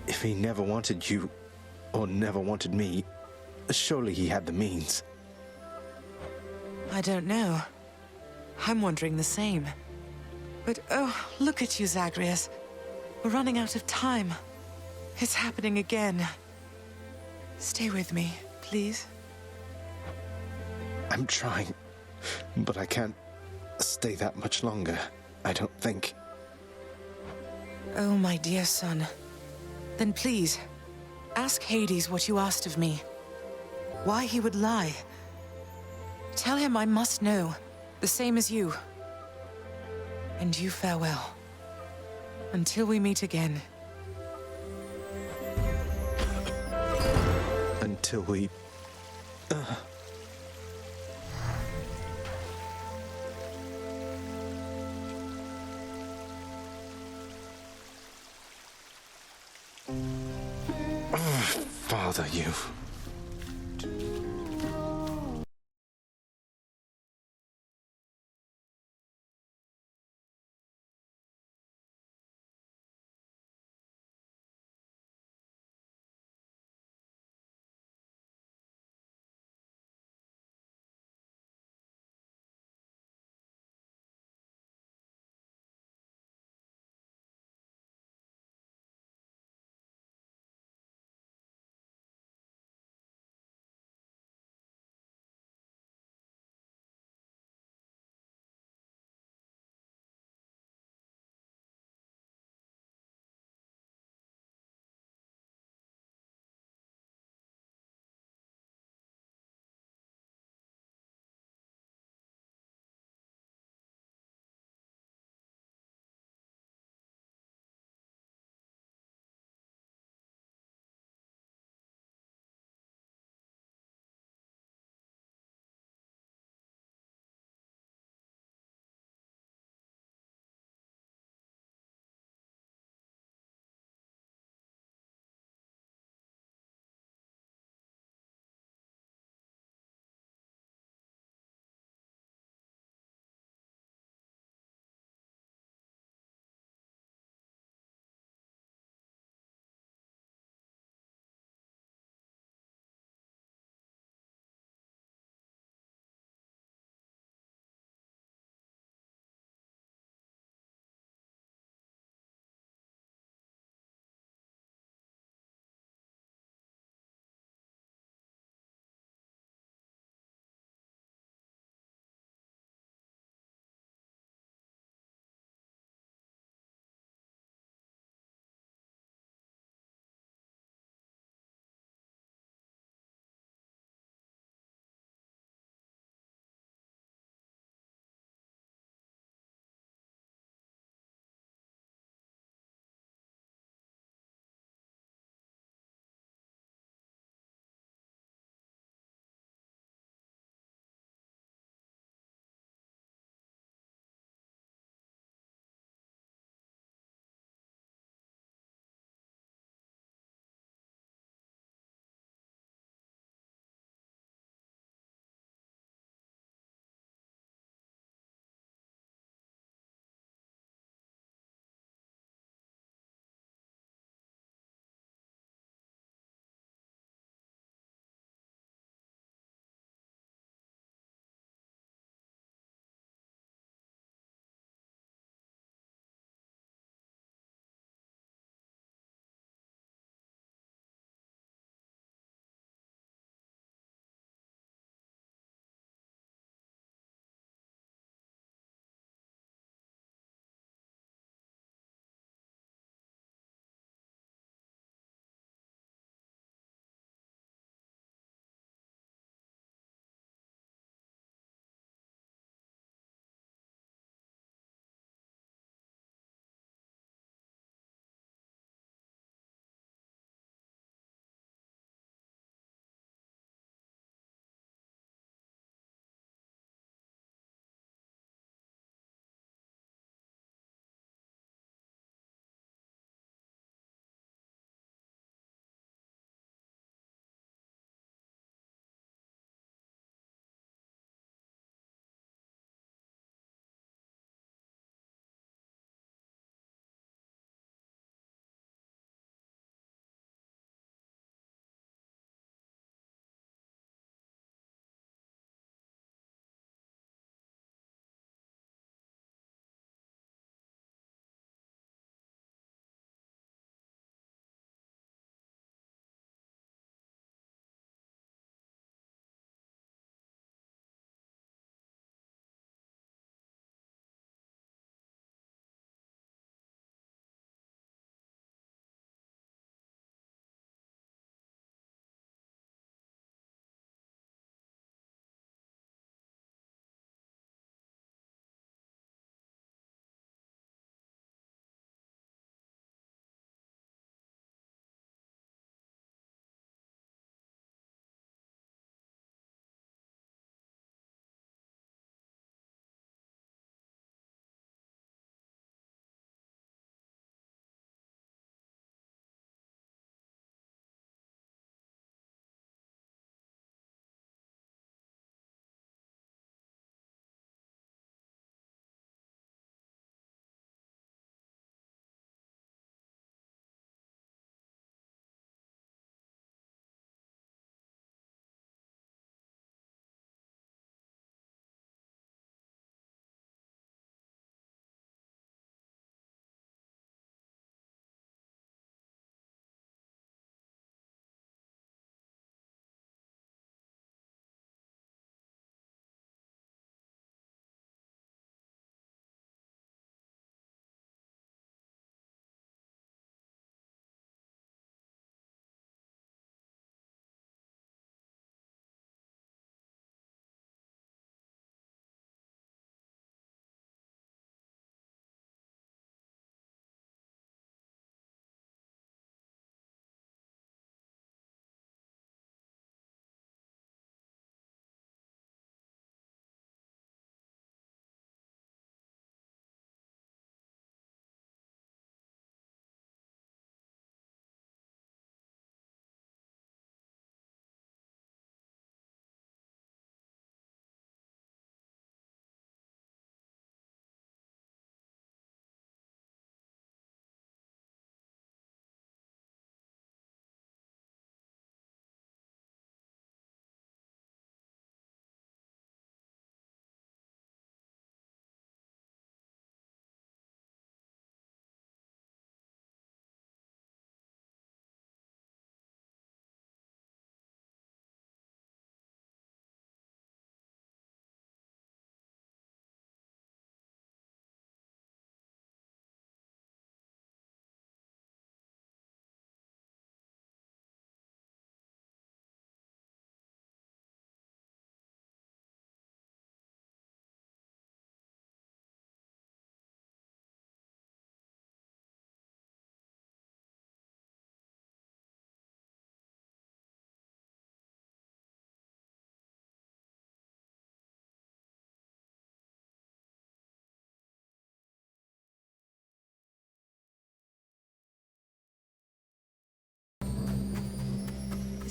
If he never wanted you, or never wanted me, surely he had the means. I don't know. I'm wondering the same. But oh, look at you, Zagreus. We're running out of time. It's happening again. Stay with me, please. I'm trying, but I can't stay that much longer, I don't think. Oh, my dear son. Then please, ask Hades what you asked of me. Why he would lie. Tell him I must know, the same as you. And you farewell. Until we meet again. Until we... Father, you...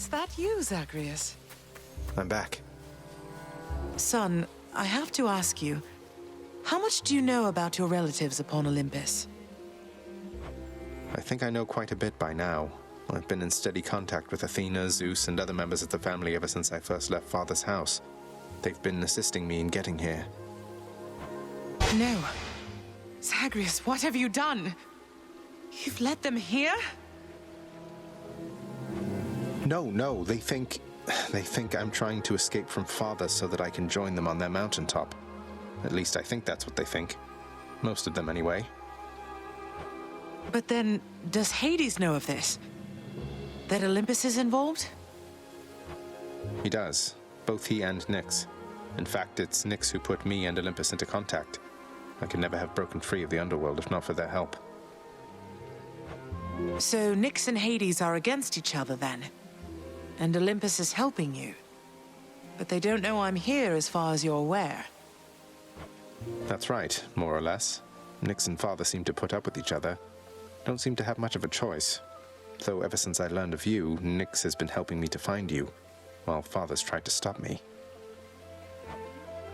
Is that you, Zagreus? I'm back. Son, I have to ask you, how much do you know about your relatives upon Olympus? I think I know quite a bit by now. I've been in steady contact with Athena, Zeus, and other members of the family ever since I first left Father's house. They've been assisting me in getting here. No. Zagreus, what have you done? You've let them here? No, they think I'm trying to escape from Father so that I can join them on their mountaintop. At least I think that's what they think. Most of them, anyway. But then, does Hades know of this? That Olympus is involved? He does. Both he and Nyx. In fact, it's Nyx who put me and Olympus into contact. I could never have broken free of the underworld if not for their help. So Nyx and Hades are against each other then? And Olympus is helping you? But they don't know I'm here as far as you're aware. That's right, more or less. Nyx and Father seem to put up with each other. Don't seem to have much of a choice. Though ever since I learned of you, Nyx has been helping me to find you, while Father's tried to stop me.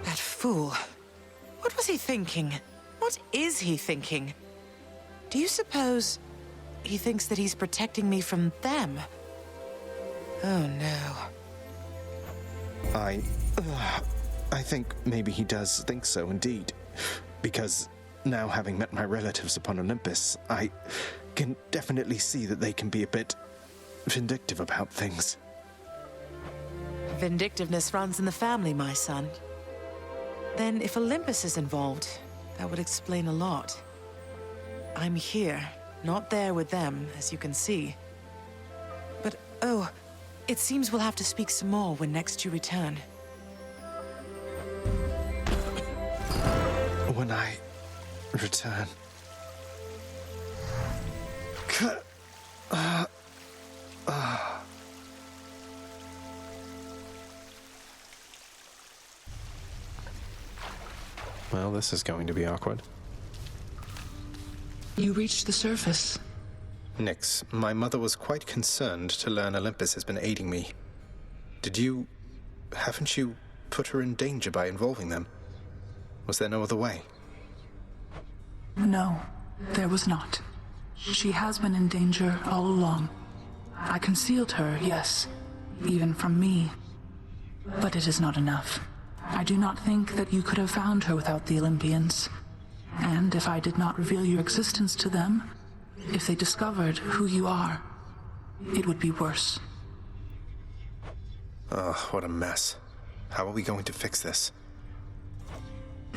That fool. What was he thinking? What is he thinking? Do you suppose he thinks that he's protecting me from them? Oh no. I think maybe he does think so indeed. Because now having met my relatives upon Olympus, I can definitely see that they can be a bit vindictive about things. Vindictiveness runs in the family, my son. Then if Olympus is involved, that would explain a lot. I'm here, not there with them, as you can see. But, oh, it seems we'll have to speak some more when next you return. When I return... Well, this is going to be awkward. You reached the surface. Nyx, my mother was quite concerned to learn Olympus has been aiding me. Haven't you put her in danger by involving them? Was there no other way? No, there was not. She has been in danger all along. I concealed her, yes, even from me. But it is not enough. I do not think that you could have found her without the Olympians. And if I did not reveal your existence to them, if they discovered who you are, it would be worse. Oh, what a mess. How are we going to fix this?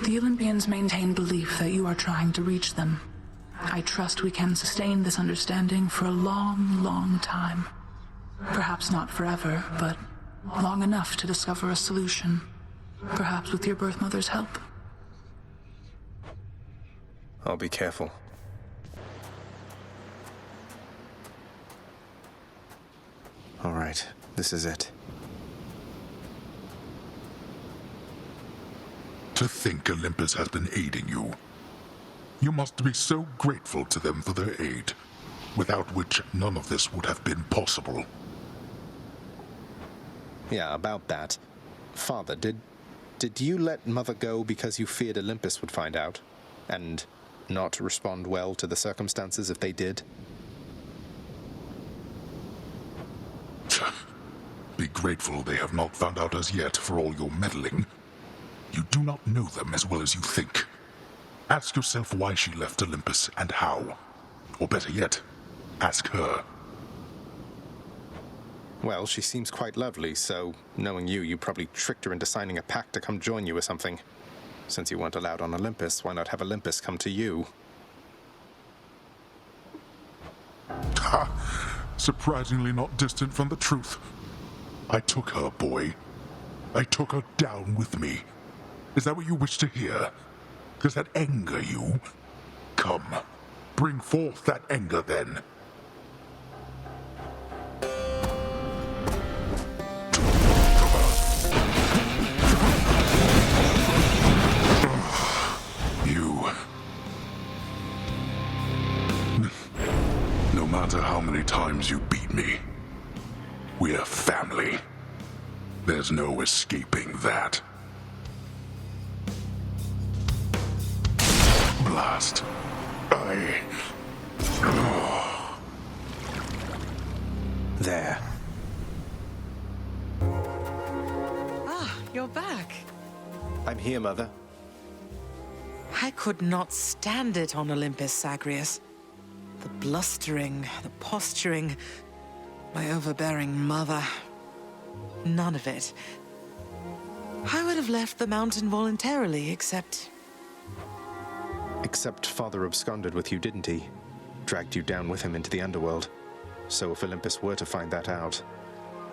The Olympians maintain belief that you are trying to reach them. I trust we can sustain this understanding for a long, long time. Perhaps not forever, but long enough to discover a solution. Perhaps with your birth mother's help. I'll be careful. All right, this is it. To think Olympus has been aiding you. You must be so grateful to them for their aid, without which none of this would have been possible. Yeah, about that. Father, did you let Mother go because you feared Olympus would find out? And not respond well to the circumstances if they did? Be grateful they have not found out as yet for all your meddling. You do not know them as well as you think. Ask yourself why she left Olympus and how. Or better yet, ask her. Well, she seems quite lovely, so knowing you probably tricked her into signing a pact to come join you or something. Since you weren't allowed on Olympus, why not have Olympus come to you? Ha! Surprisingly not distant from the truth. I took her, boy. I took her down with me. Is that what you wish to hear? Does that anger you? Come, bring forth that anger then. No matter how many times you beat me, we're There's no escaping that. Blast. There. Ah, you're back. I'm here, Mother. I could not stand it on Olympus, Zagreus. The blustering, the posturing, my overbearing mother. None of it. I would have left the mountain voluntarily, except Father absconded with you, didn't he? Dragged you down with him into the underworld. So if Olympus were to find that out,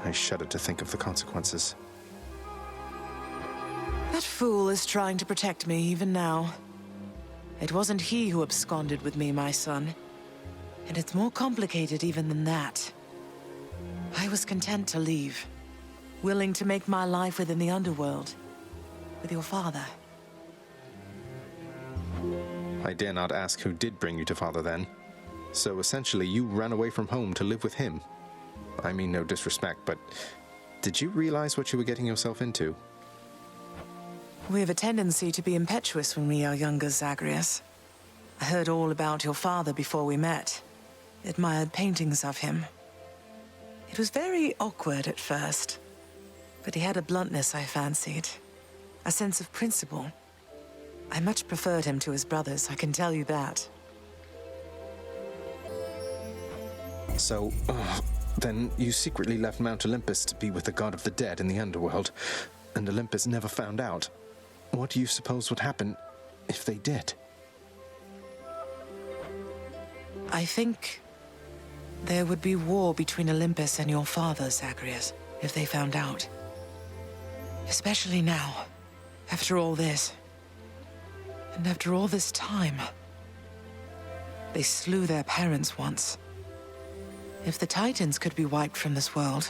I shudder to think of the consequences. that fool is trying to protect me even now. It wasn't he who absconded with me, my son. And it's more complicated even than that. I was content to leave, willing to make my life within the underworld, with your father. I dare not ask who did bring you to Father then. So essentially, you ran away from home to live with him. I mean no disrespect, but did you realize what you were getting yourself into? We have a tendency to be impetuous when we are younger, Zagreus. I heard all about your father before we met. Admired paintings of him. It was very awkward at first, but he had a bluntness I fancied. A sense of principle. I much preferred him to his brothers, I can tell you that. So, then you secretly left Mount Olympus to be with the god of the dead in the underworld, and Olympus never found out. What do you suppose would happen if they did? I think there would be war between Olympus and your father, Zagreus, if they found out. Especially now, after all this. And after all this time. They slew their parents once. If the Titans could be wiped from this world,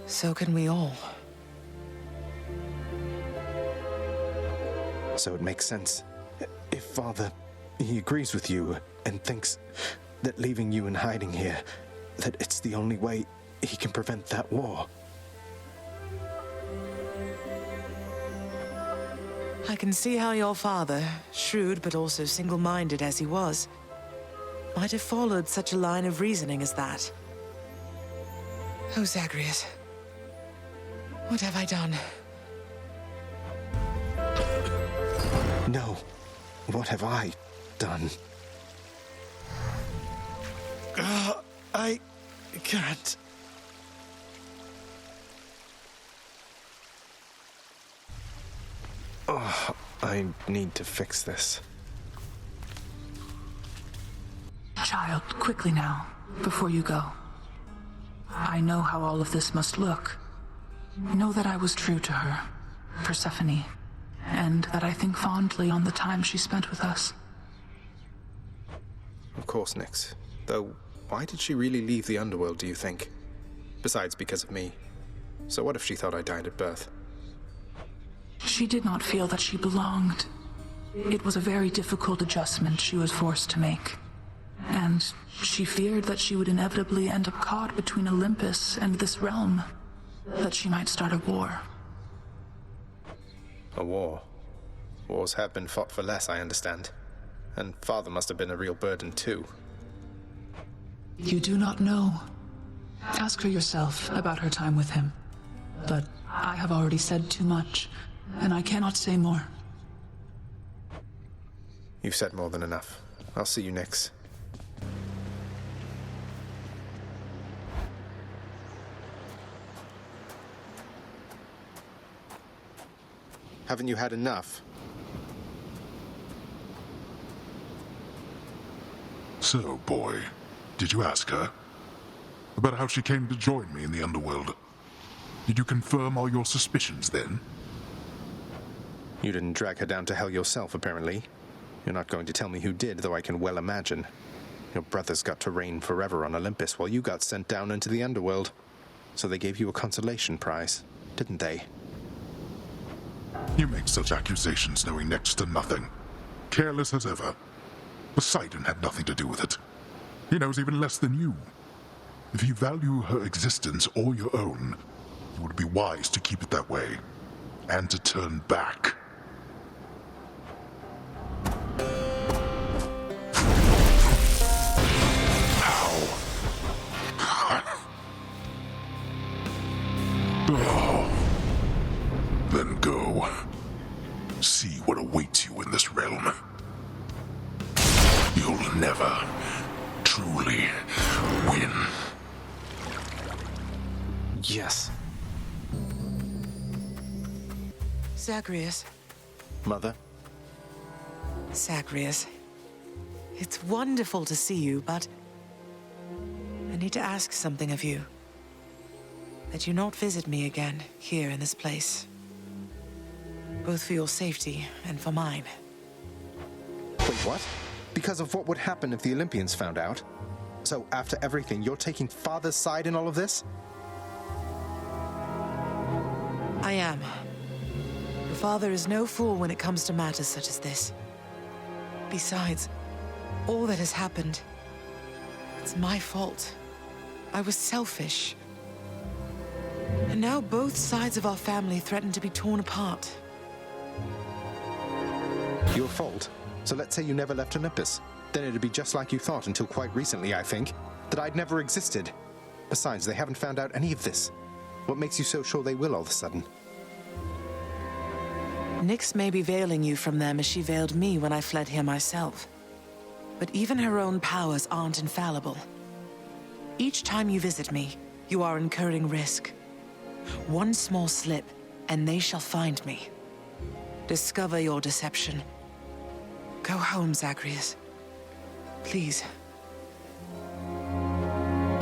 so can we all. So it makes sense. If Father, he agrees with you and thinks that leaving you in hiding here, that it's the only way he can prevent that war. I can see how your father, shrewd but also single-minded as he was, might have followed such a line of reasoning as that. Oh, Zagreus. What have I done? No. What have I done? I can't. Oh, I need to fix this. Child, quickly now, before you go. I know how all of this must look. Know that I was true to her, Persephone, and that I think fondly on the time she spent with us. Of course, Nyx. Though, why did she really leave the underworld, do you think? Besides, because of me. So what if she thought I died at birth? She did not feel that she belonged. It was a very difficult adjustment she was forced to make. And she feared that she would inevitably end up caught between Olympus and this realm. That she might start a war. A war? Wars have been fought for less, I understand. And Father must have been a real burden, too. You do not know. Ask her yourself about her time with him. But I have already said too much, and I cannot say more. You've said more than enough. I'll see you, Nyx. Haven't you had enough? So, boy, did you ask her about how she came to join me in the underworld? Did you confirm all your suspicions then? You didn't drag her down to hell yourself, apparently. You're not going to tell me who did, though I can well imagine. Your brothers got to reign forever on Olympus while you got sent down into the underworld. So they gave you a consolation prize, didn't they? You make such accusations knowing next to nothing. Careless as ever. Poseidon had nothing to do with it. He knows even less than you. If you value her existence or your own, it would be wise to keep it that way, and to turn back. Oh. Then go. See what awaits you in this realm. You'll never truly win. Yes. Zagreus. Mother? Zagreus. It's wonderful to see you, but I need to ask something of you. That you not visit me again, here in this place. Both for your safety and for mine. Wait, what? Because of what would happen if the Olympians found out? So, after everything, you're taking Father's side in all of this? I am. Your father is no fool when it comes to matters such as this. Besides, all that has happened, it's my fault. I was selfish. And now both sides of our family threaten to be torn apart. Your fault? So let's say you never left Olympus. Then it'd be just like you thought until quite recently, I think. That I'd never existed. Besides, they haven't found out any of this. What makes you so sure they will all of a sudden? Nyx may be veiling you from them as she veiled me when I fled here myself. But even her own powers aren't infallible. Each time you visit me, you are incurring risk. One small slip, and they shall find me. Discover your deception. Go home, Zagreus. Please.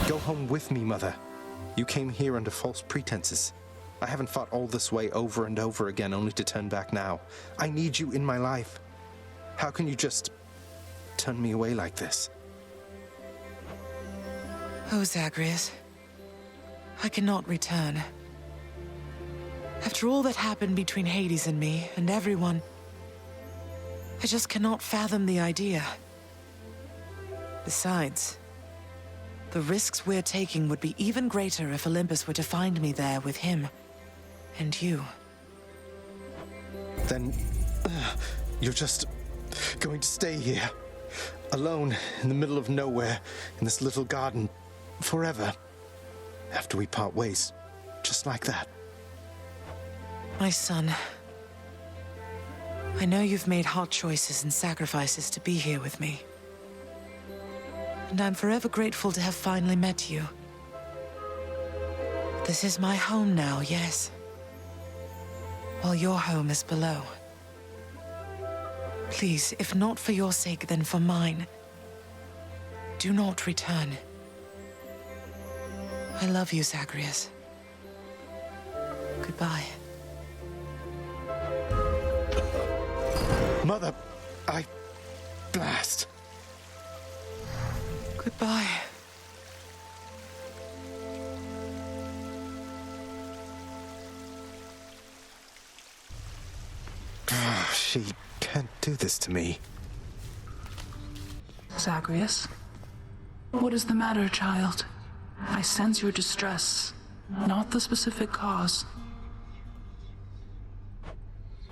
Go home with me, Mother. You came here under false pretenses. I haven't fought all this way over and over again only to turn back now. I need you in my life. How can you just turn me away like this? Oh, Zagreus. I cannot return. After all that happened between Hades and me, and everyone, I just cannot fathom the idea. Besides, the risks we're taking would be even greater if Olympus were to find me there with him and you. Then you're just going to stay here, alone in the middle of nowhere, in this little garden, forever, after we part ways, just like that. My son, I know you've made hard choices and sacrifices to be here with me. And I'm forever grateful to have finally met you. This is my home now, yes. While your home is below. Please, if not for your sake, then for mine, do not return. I love you, Zagreus. Goodbye. Mother, blast. Goodbye. She can't do this to me. Zagreus? What is the matter, child? I sense your distress, not the specific cause.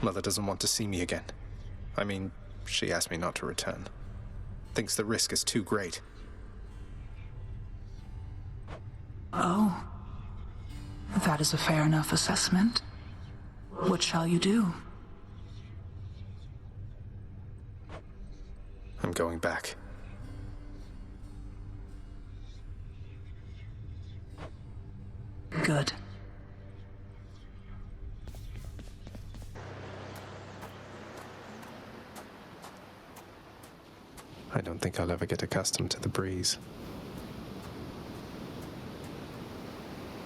Mother doesn't want to see me again. I mean, she asked me not to return. Thinks the risk is too great. Oh. That is a fair enough assessment. What shall you do? I'm going back. Good. I don't think I'll ever get accustomed to the breeze.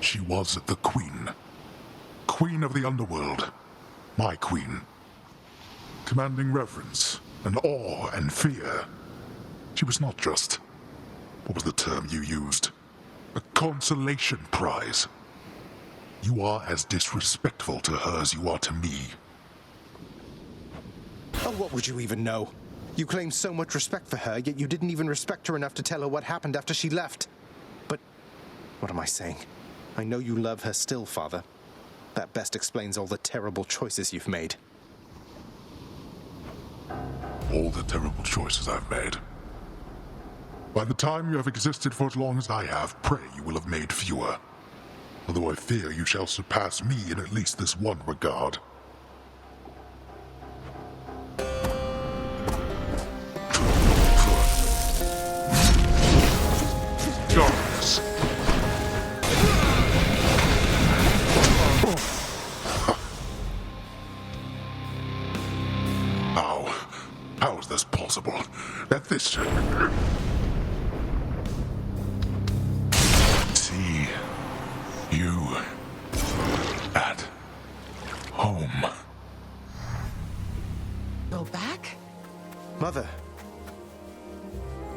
She was the queen. Queen of the underworld. My queen. Commanding reverence and awe and fear. She was not just, what was the term you used? A consolation prize. You are as disrespectful to her as you are to me. Oh, what would you even know? You claim so much respect for her, yet you didn't even respect her enough to tell her what happened after she left. But what am I saying? I know you love her still, Father. That best explains all the terrible choices you've made. All the terrible choices I've made. By the time you have existed for as long as I have, pray you will have made fewer. Although I fear you shall surpass me in at least this one regard. Darkness. How is this possible? That this should... See you at home. Go back? Mother!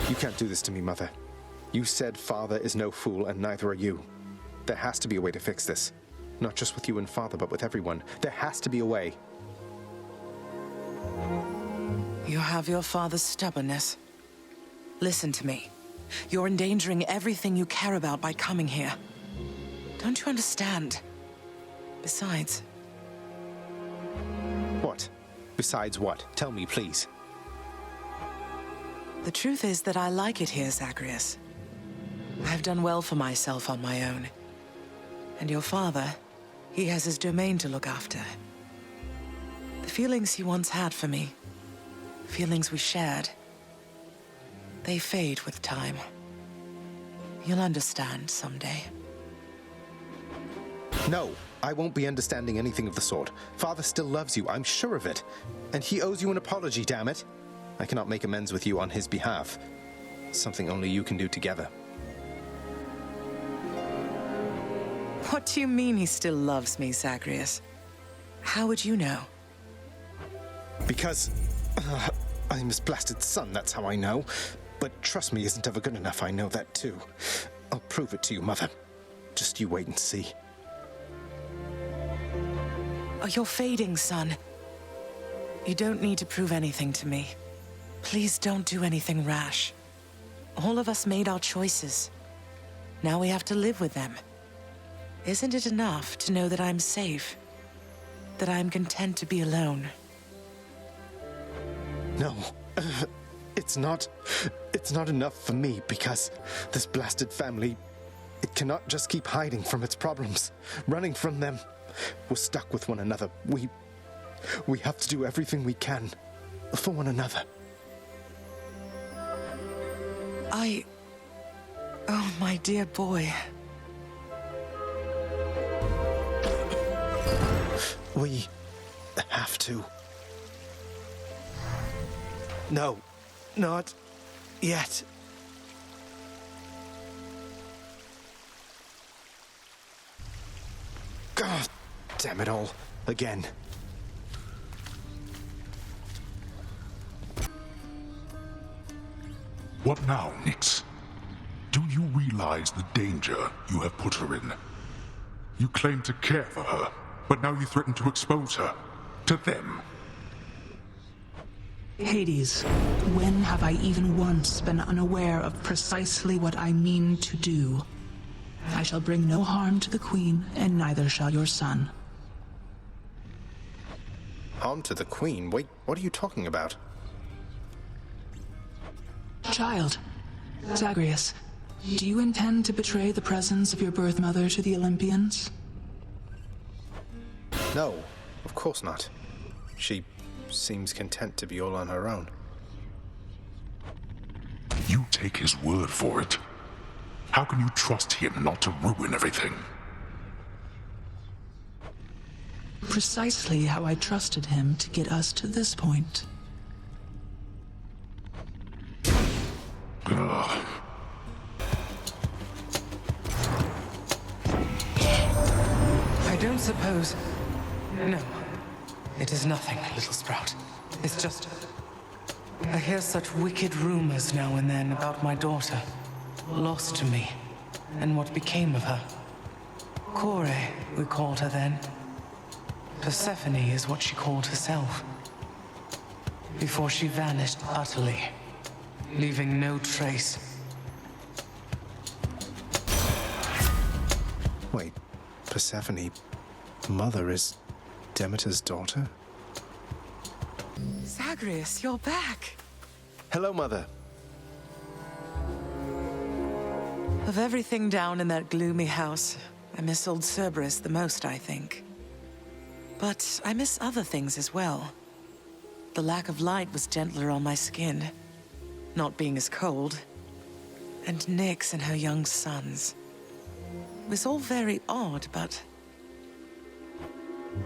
You can't do this to me, Mother. You said Father is no fool, and neither are you. There has to be a way to fix this. Not just with you and Father, but with everyone. There has to be a way. You have your father's stubbornness. Listen to me. You're endangering everything you care about by coming here. Don't you understand? Besides... What? Besides what? Tell me, please. The truth is that I like it here, Zagreus. I've done well for myself on my own. And your father, he has his domain to look after. The feelings he once had for me, feelings we shared, they fade with time. You'll understand someday. No, I won't be understanding anything of the sort. Father still loves you, I'm sure of it. And he owes you an apology, damn it. I cannot make amends with you on his behalf. Something only you can do together. What do you mean he still loves me, Zagreus? How would you know? Because... I'm his blasted son, that's how I know. But trust me isn't ever good enough, I know that too. I'll prove it to you, Mother. Just you wait and see. Oh, you're fading, son. You don't need to prove anything to me. Please don't do anything rash. All of us made our choices. Now we have to live with them. Isn't it enough to know that I'm safe? That I'm content to be alone? No, it's not enough for me because this blasted family, it cannot just keep hiding from its problems, running from them. We're stuck with one another. We have to do everything we can for one another. Oh, my dear boy. We have to. No, not yet. God damn it all. Again. What now, Nyx? Do you realize the danger you have put her in? You claim to care for her, but now you threaten to expose her. To them. Hades, when have I even once been unaware of precisely what I mean to do? I shall bring no harm to the Queen, and neither shall your son. Harm to the Queen? Wait, what are you talking about? Child, Zagreus, do you intend to betray the presence of your birth mother to the Olympians? No, of course not. She seems content to be all on her own. You take his word for it. How can you trust him not to ruin everything? Precisely how I trusted him to get us to this point. Ugh. I don't suppose... No. It is nothing, little sprout. It's just... I hear such wicked rumors now and then about my daughter. Lost to me. And what became of her. Kore, we called her then. Persephone is what she called herself. Before she vanished utterly, leaving no trace. Wait, Persephone, Mother is Demeter's daughter? Zagreus, you're back. Hello, Mother. Of everything down in that gloomy house, I miss old Cerberus the most, I think. But I miss other things as well. The lack of light was gentler on my skin, not being as cold. And Nyx and her young sons. It was all very odd, but...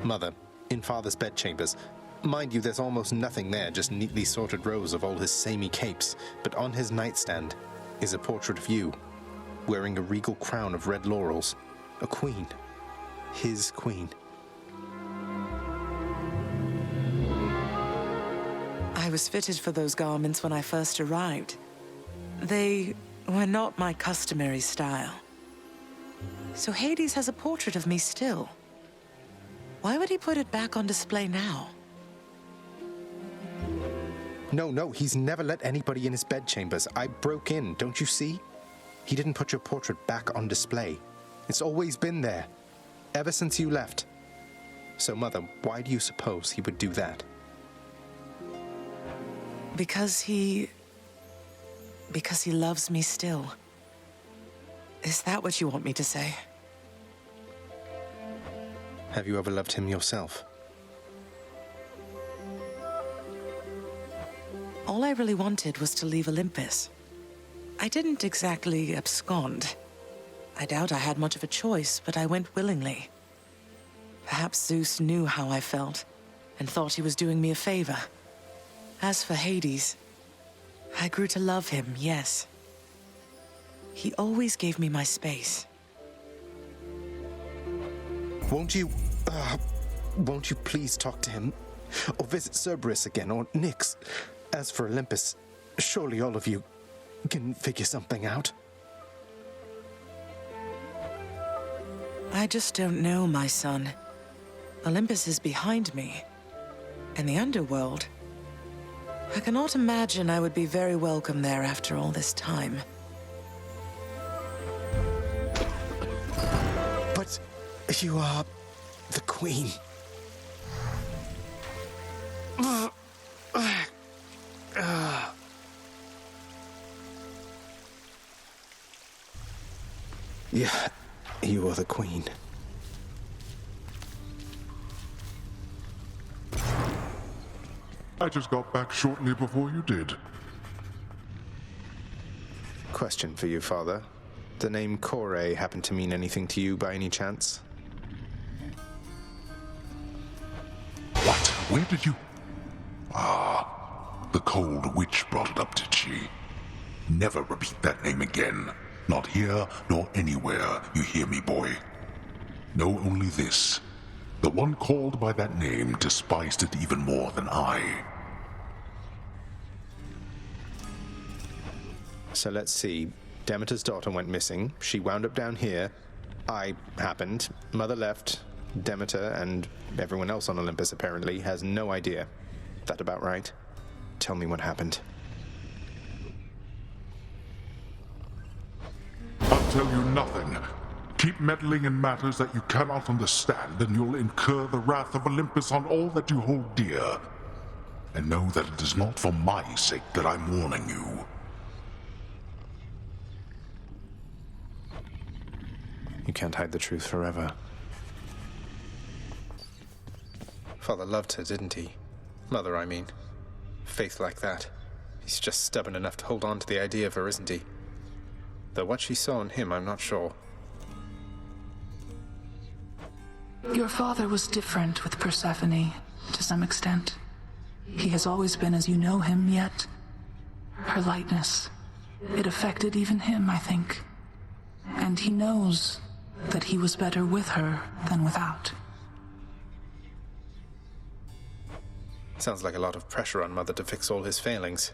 Mother, in Father's bedchambers. Mind you, there's almost nothing there, just neatly sorted rows of all his samey capes. But on his nightstand is a portrait of you, wearing a regal crown of red laurels. A queen. His queen. I was fitted for those garments when I first arrived. They were not my customary style. So Hades has a portrait of me still. Why would he put it back on display now? No, he's never let anybody in his bedchambers. I broke in, don't you see? He didn't put your portrait back on display. It's always been there, ever since you left. So, Mother, why do you suppose he would do that? Because he loves me still. Is that what you want me to say? Have you ever loved him yourself? All I really wanted was to leave Olympus. I didn't exactly abscond. I doubt I had much of a choice, but I went willingly. Perhaps Zeus knew how I felt, and thought he was doing me a favor. As for Hades, I grew to love him, yes. He always gave me my space. Won't you please talk to him? Or visit Cerberus again, or Nyx? As for Olympus, surely all of you can figure something out. I just don't know, my son. Olympus is behind me. And the underworld... I cannot imagine I would be very welcome there after all this time. But you are the queen. Yeah, you are the queen. I just got back shortly before you did. Question for you, Father. The name Kore happen to mean anything to you by any chance? What? Where did you... Ah, the cold witch brought it up, did she? Never repeat that name again. Not here, nor anywhere, you hear me, boy? Know only this. The one called by that name despised it even more than I. So let's see. Demeter's daughter went missing. She wound up down here. I happened. Mother left. Demeter and everyone else on Olympus apparently has no idea. That about right? Tell me what happened. I'll tell you nothing. Keep meddling in matters that you cannot understand, and you'll incur the wrath of Olympus on all that you hold dear. And know that it is not for my sake that I'm warning you. You can't hide the truth forever. Father loved her, didn't he? Mother, I mean. Faith like that. He's just stubborn enough to hold on to the idea of her, isn't he? Though what she saw in him, I'm not sure. Your father was different with Persephone, to some extent. He has always been as you know him, yet her lightness, it affected even him, I think. And he knows that he was better with her than without. Sounds like a lot of pressure on Mother to fix all his failings.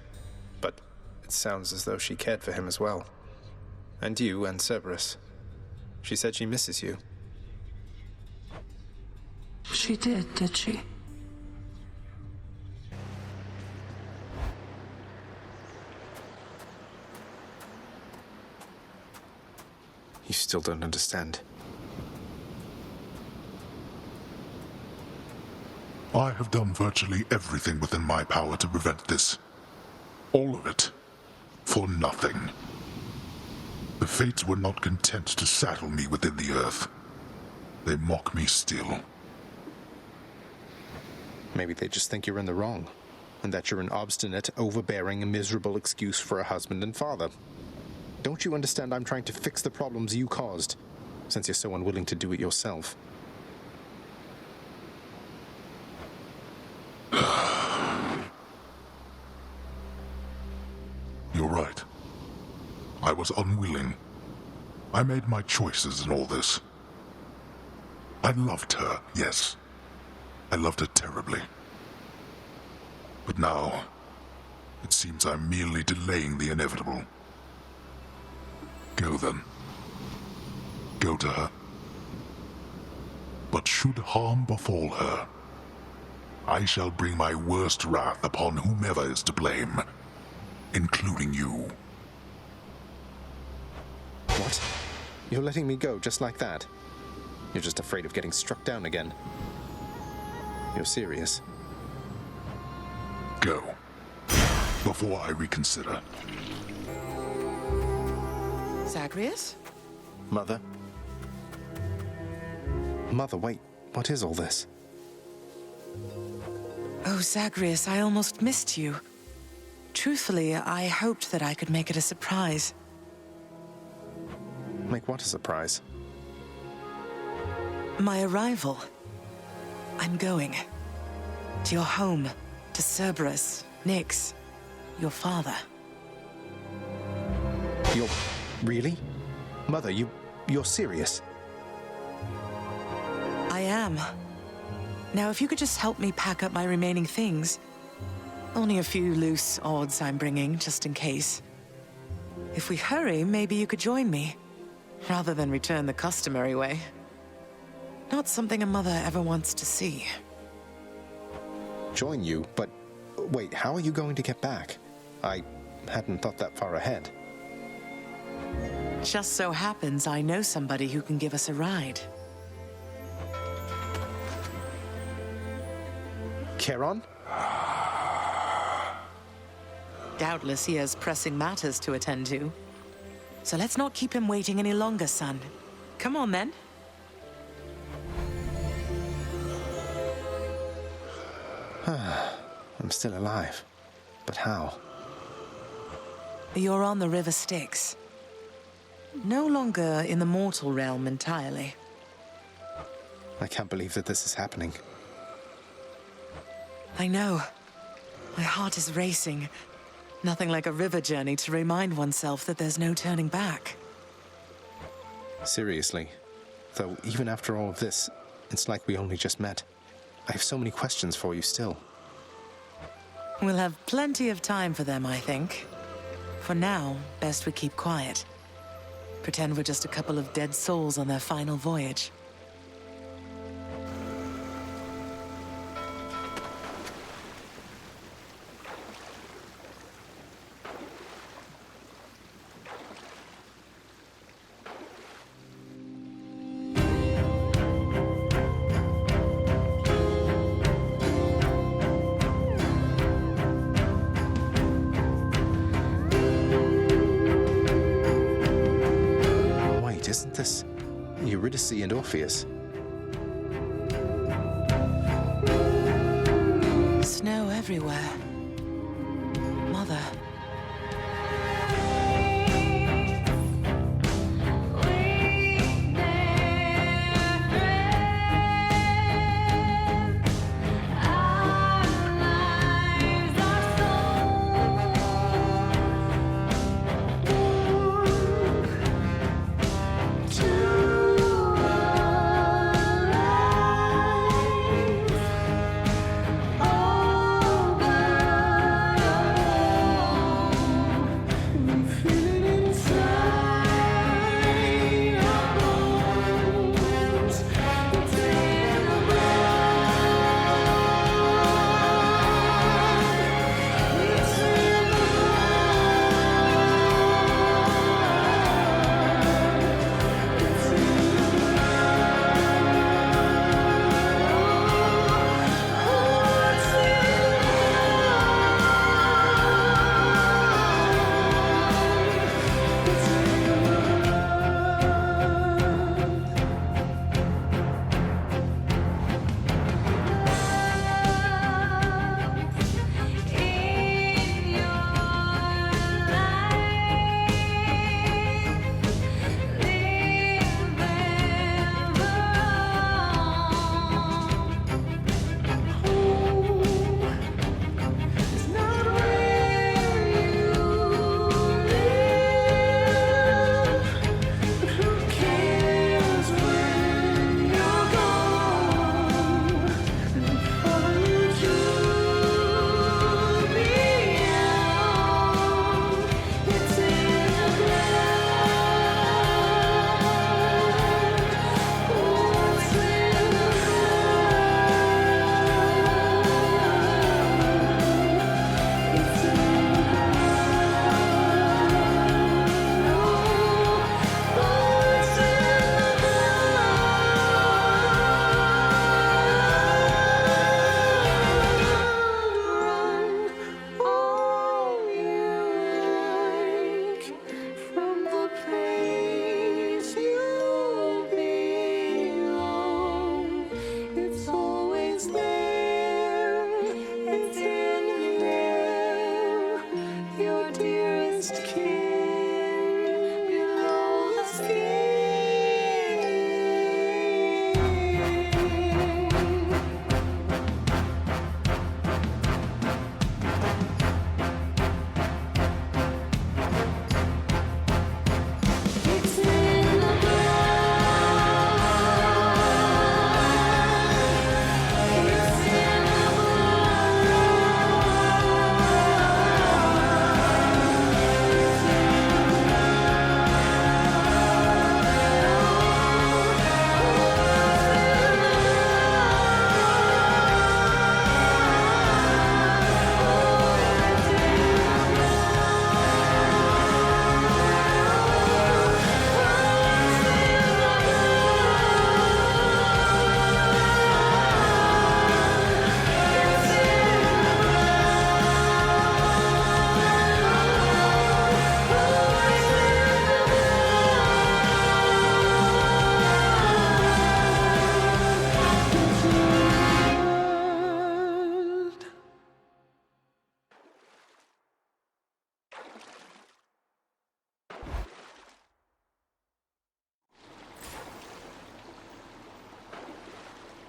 But it sounds as though she cared for him as well. And you and Cerberus. She said she misses you. She did she? You still don't understand. I have done virtually everything within my power to prevent this. All of it. For nothing. The Fates were not content to saddle me within the earth. They mock me still. Maybe they just think you're in the wrong, and that you're an obstinate, overbearing, and miserable excuse for a husband and father. Don't you understand I'm trying to fix the problems you caused, since you're so unwilling to do it yourself? You're right. I was unwilling. I made my choices in all this. I loved her, yes. I loved her terribly. But now, it seems I'm merely delaying the inevitable. Go then. Go to her. But should harm befall her, I shall bring my worst wrath upon whomever is to blame, including you. What? You're letting me go just like that? You're just afraid of getting struck down again. You're serious? Go. Before I reconsider. Zagreus? Mother? Mother, wait. What is all this? Oh, Zagreus, I almost missed you. Truthfully, I hoped that I could make it a surprise. Make what a surprise? My arrival. I'm going. To your home. To Cerberus, Nyx, your father. You're... really? Mother, you're serious? I am. Now, if you could just help me pack up my remaining things. Only a few loose odds I'm bringing, just in case. If we hurry, maybe you could join me, rather than return the customary way. Not something a mother ever wants to see. Join you? But wait, how are you going to get back? I hadn't thought that far ahead. Just so happens I know somebody who can give us a ride. Charon? Doubtless he has pressing matters to attend to. So let's not keep him waiting any longer, son. Come on, then. I'm still alive. But how? You're on the River Styx. No longer in the mortal realm entirely. I can't believe that this is happening. I know. My heart is racing. Nothing like a river journey to remind oneself that there's no turning back. Seriously. Though, even after all of this, it's like we only just met. I have so many questions for you still. We'll have plenty of time for them, I think. For now, best we keep quiet. Pretend we're just a couple of dead souls on their final voyage. Isn't this Eurydice and Orpheus? Snow everywhere. Mother. Over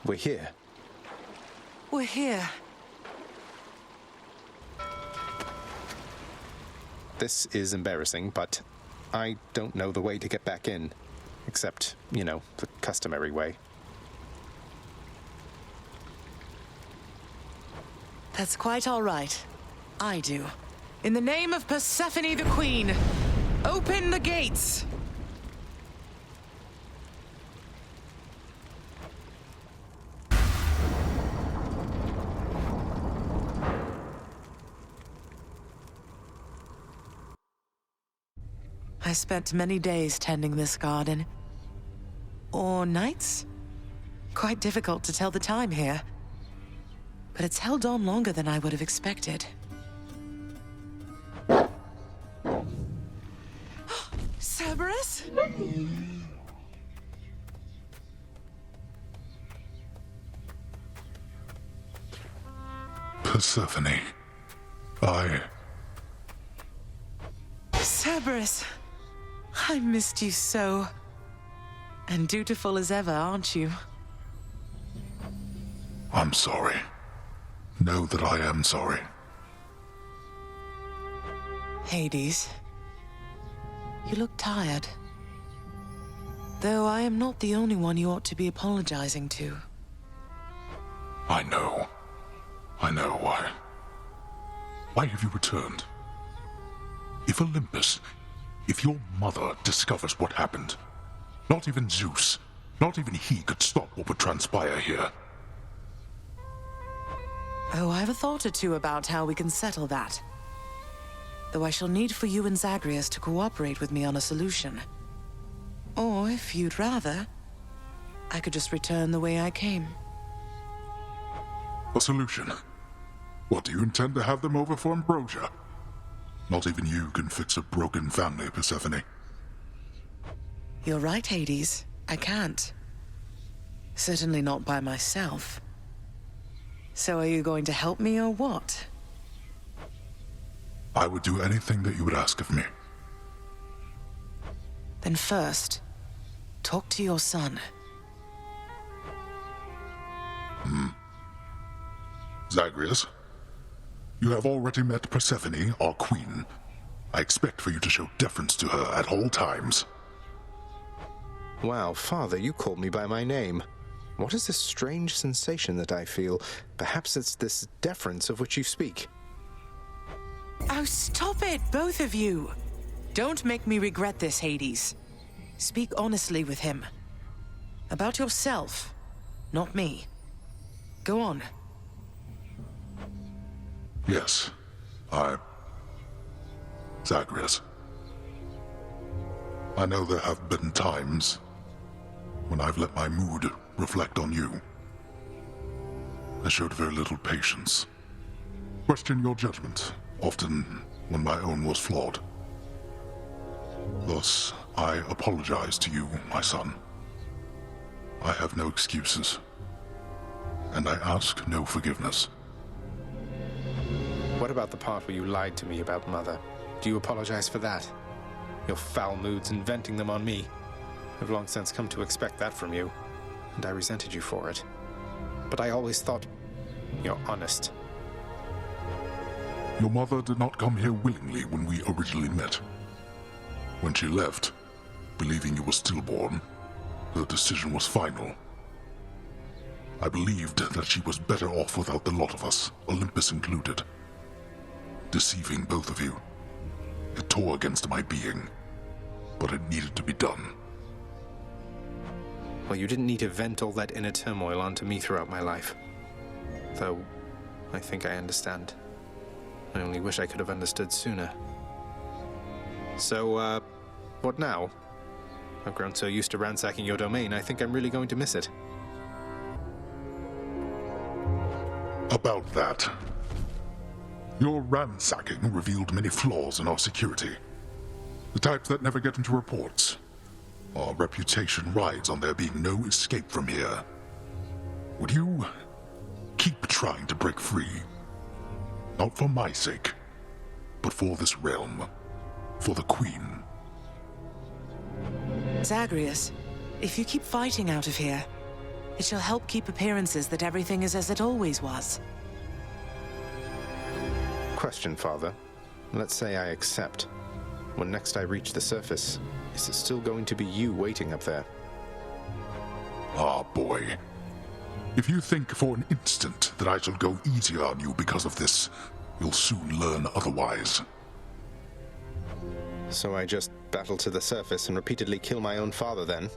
We're here. We're here. This is embarrassing, but I don't know the way to get back in. Except, you know, the customary way. That's quite all right. I do. In the name of Persephone the Queen, open the gates! I spent many days tending this garden. Or nights? Quite difficult to tell the time here. But it's held on longer than I would have expected. Cerberus? Persephone. Cerberus. I missed you so. And dutiful as ever, aren't you? I'm sorry. Know that I am sorry. Hades. You look tired. Though I am not the only one you ought to be apologizing to. I know. I know why. Why have you returned? If Olympus, if your mother discovers what happened, not even Zeus, not even he could stop what would transpire here. Oh, I have a thought or two about how we can settle that. Though I shall need for you and Zagreus to cooperate with me on a solution. Or, if you'd rather, I could just return the way I came. A solution? What, do you intend to have them over for ambrosia? Not even you can fix a broken family, Persephone. You're right, Hades. I can't. Certainly not by myself. So are you going to help me or what? I would do anything that you would ask of me. Then first, talk to your son. Zagreus, you have already met Persephone, our queen. I expect for you to show deference to her at all times. Wow, Father, you called me by my name. What is this strange sensation that I feel? Perhaps it's this deference of which you speak. Oh, stop it, both of you! Don't make me regret this, Hades. Speak honestly with him. About yourself, not me. Go on. Yes, Zagreus. I know there have been times when I've let my mood reflect on you. I showed very little patience. Questioned your judgment, often when my own was flawed. Thus, I apologize to you, my son. I have no excuses, and I ask no forgiveness. What about the part where you lied to me about Mother? Do you apologize for that? Your foul moods and venting them on me. I've long since come to expect that from you, and I resented you for it. But I always thought you're honest. Your mother did not come here willingly when we originally met. When she left, believing you were stillborn, her decision was final. I believed that she was better off without the lot of us, Olympus included. Deceiving both of you. It tore against my being, but it needed to be done. Well, you didn't need to vent all that inner turmoil onto me throughout my life. Though, I think I understand. I only wish I could have understood sooner. So, what now? I've grown so used to ransacking your domain, I think I'm really going to miss it. About that. Your ransacking revealed many flaws in our security. The types that never get into reports. Our reputation rides on there being no escape from here. Would you keep trying to break free? Not for my sake, but for this realm. For the Queen. Zagreus, if you keep fighting out of here, It shall help keep appearances that everything is as it always was. Question, Father. Let's say I accept. When next I reach the surface, is it still going to be you waiting up there? Ah, boy. If you think for an instant that I shall go easier on you because of this, you'll soon learn otherwise. So I just battle to the surface and repeatedly kill my own father, then?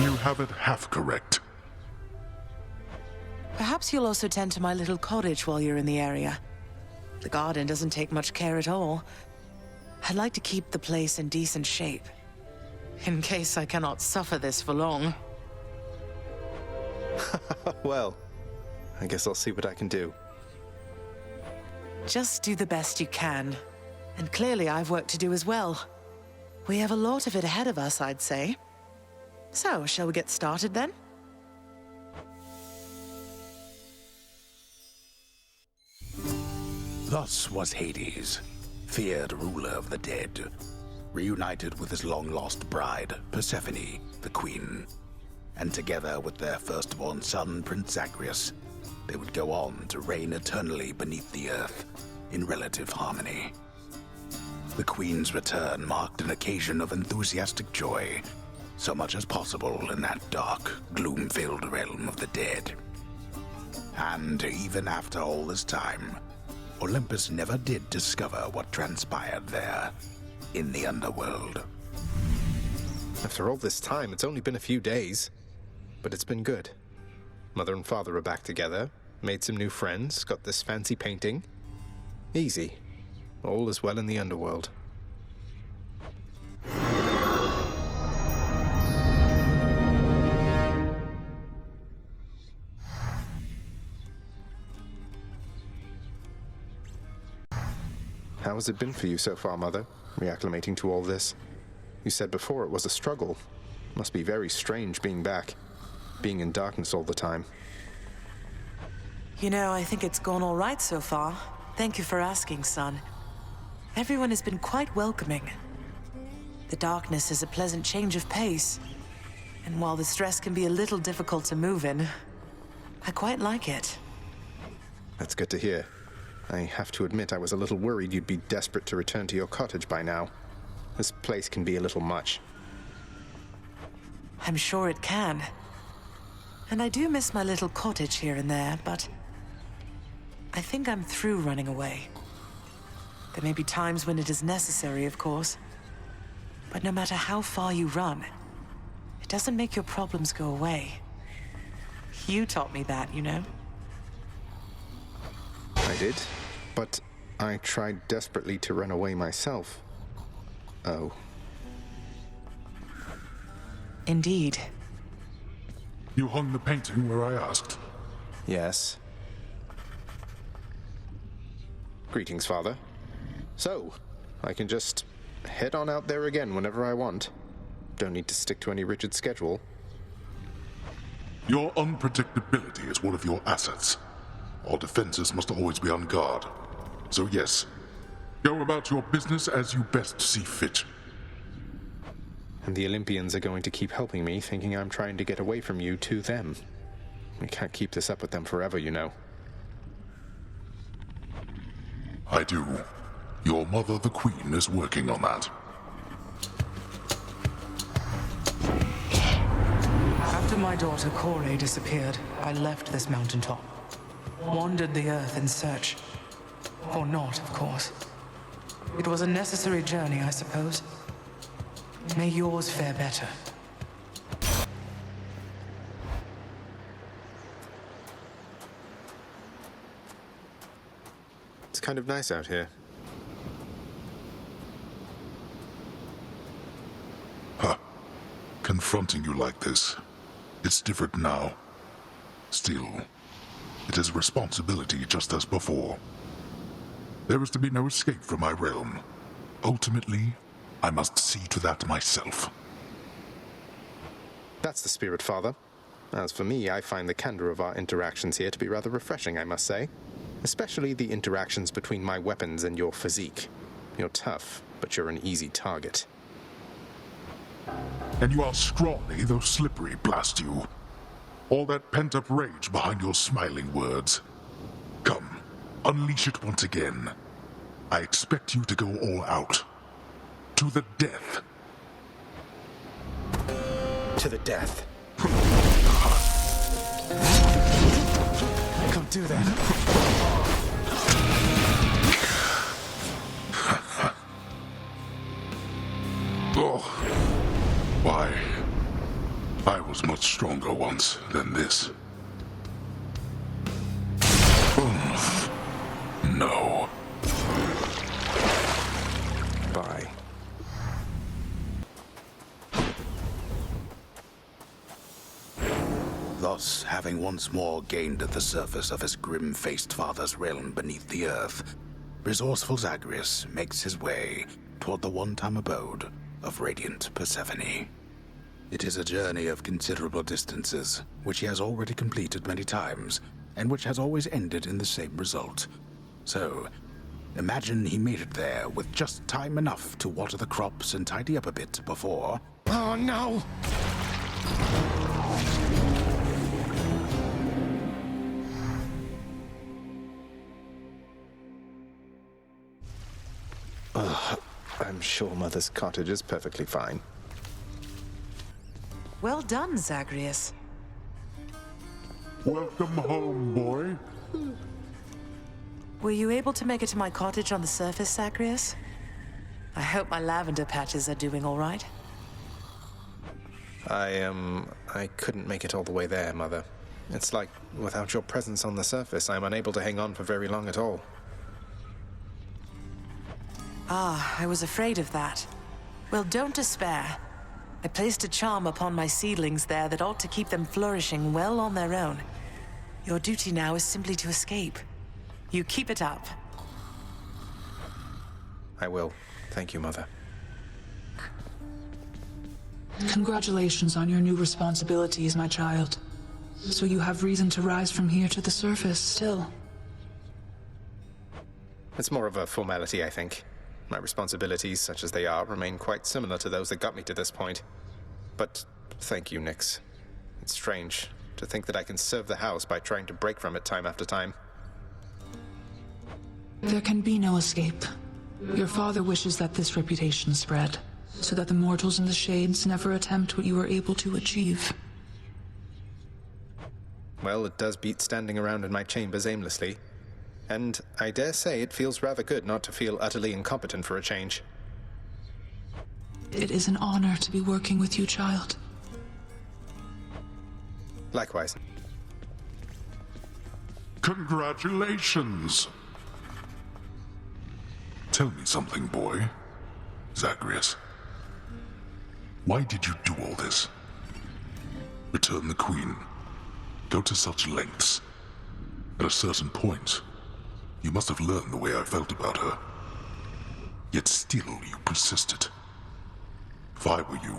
You have it half correct. Perhaps you'll also tend to my little cottage while you're in the area. The garden doesn't take much care at all. I'd like to keep the place in decent shape, in case I cannot suffer this for long. Well, I guess I'll see what I can do. Just do the best you can. And clearly I've work to do as well. We have a lot of it ahead of us, I'd say. So, shall we get started then? Thus was Hades, feared ruler of the dead, reunited with his long-lost bride, Persephone, the queen. And together with their firstborn son, Prince Zagreus, they would go on to reign eternally beneath the earth, in relative harmony. The queen's return marked an occasion of enthusiastic joy, so much as possible in that dark, gloom-filled realm of the dead. And even after all this time, Olympus never did discover what transpired there, in the underworld. After all this time, it's only been a few days. But it's been good. Mother and father are back together, made some new friends, got this fancy painting. Easy. All is well in the underworld. How has it been for you so far, Mother, reacclimating to all this? You said before it was a struggle. Must be very strange being back, being in darkness all the time. You know, I think it's gone all right so far. Thank you for asking, son. Everyone has been quite welcoming. The darkness is a pleasant change of pace. And while the stress can be a little difficult to move in, I quite like it. That's good to hear. I have to admit I was a little worried you'd be desperate to return to your cottage by now. This place can be a little much. I'm sure it can. And I do miss my little cottage here and there, but I think I'm through running away. There may be times when it is necessary, of course. But no matter how far you run, it doesn't make your problems go away. You taught me that, you know. I did, but I tried desperately to run away myself. Oh. Indeed. You hung the painting where I asked? Yes. Greetings, Father. So, I can just head on out there again whenever I want. Don't need to stick to any rigid schedule. Your unpredictability is one of your assets. Our defenses must always be on guard. So yes, go about your business as you best see fit. And the Olympians are going to keep helping me, thinking I'm trying to get away from you to them. We can't keep this up with them forever, you know. I do. Your mother, the Queen, is working on that. After my daughter Kore disappeared, I left this mountaintop. Wandered the earth in search. Or not, of course. It was a necessary journey, I suppose. May yours fare better. It's kind of nice out here. Huh. Confronting you like this. It's different now. Still, it is a responsibility just as before. There is to be no escape from my realm. Ultimately, I must see to that myself. That's the spirit, Father. As for me, I find the candor of our interactions here to be rather refreshing, I must say. Especially the interactions between my weapons and your physique. You're tough, but you're an easy target. And you are scrawny, though slippery, blast you. All that pent-up rage behind your smiling words. Come, unleash it once again. I expect you to go all out. To the death. To the death. Don't do that. Oh. Why? I was much stronger once than this. No. Bye. Thus, having once more gained the surface of his grim-faced father's realm beneath the earth, resourceful Zagreus makes his way toward the one-time abode of radiant Persephone. It is a journey of considerable distances, which he has already completed many times, and which has always ended in the same result. So, imagine he made it there with just time enough to water the crops and tidy up a bit before... Oh, no! I'm sure Mother's cottage is perfectly fine. Well done, Zagreus. Welcome home, boy. Were you able to make it to my cottage on the surface, Zagreus? I hope my lavender patches are doing all right. I couldn't make it all the way there, Mother. It's like, without your presence on the surface, I'm unable to hang on for very long at all. Ah, I was afraid of that. Well, don't despair. I placed a charm upon my seedlings there that ought to keep them flourishing well on their own. Your duty now is simply to escape. You keep it up. I will. Thank you, Mother. Congratulations on your new responsibilities, my child. So you have reason to rise from here to the surface still. It's more of a formality, I think. My responsibilities, such as they are, remain quite similar to those that got me to this point. But thank you, Nyx. It's strange to think that I can serve the house by trying to break from it time after time. There can be no escape. Your father wishes that this reputation spread, so that the mortals in the Shades never attempt what you were able to achieve. Well, it does beat standing around in my chambers aimlessly. And I dare say it feels rather good not to feel utterly incompetent for a change. It is an honor to be working with you, child. Likewise. Congratulations! Tell me something, boy. Zagreus. Why did you do all this? Return the Queen. Go to such lengths. At a certain point, you must have learned the way I felt about her. Yet still you persisted. If I were you,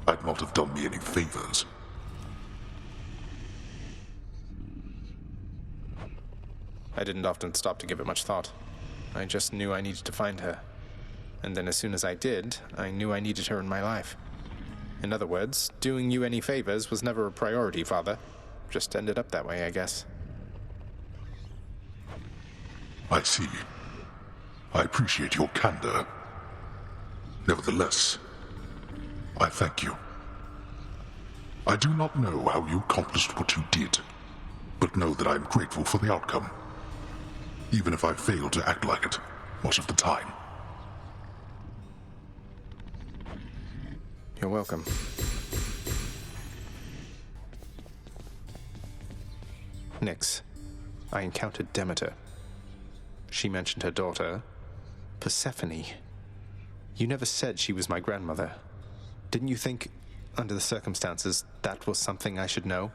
I'd not have done me any favors. I didn't often stop to give it much thought. I just knew I needed to find her. And then as soon as I did, I knew I needed her in my life. In other words, doing you any favors was never a priority, Father. Just ended up that way, I guess. I see. I appreciate your candor. Nevertheless, I thank you. I do not know how you accomplished what you did, but know that I am grateful for the outcome, even if I failed to act like it much of the time. You're welcome. Nyx, I encountered Demeter. She mentioned her daughter, Persephone. You never said she was my grandmother. Didn't you think, under the circumstances, that was something I should know?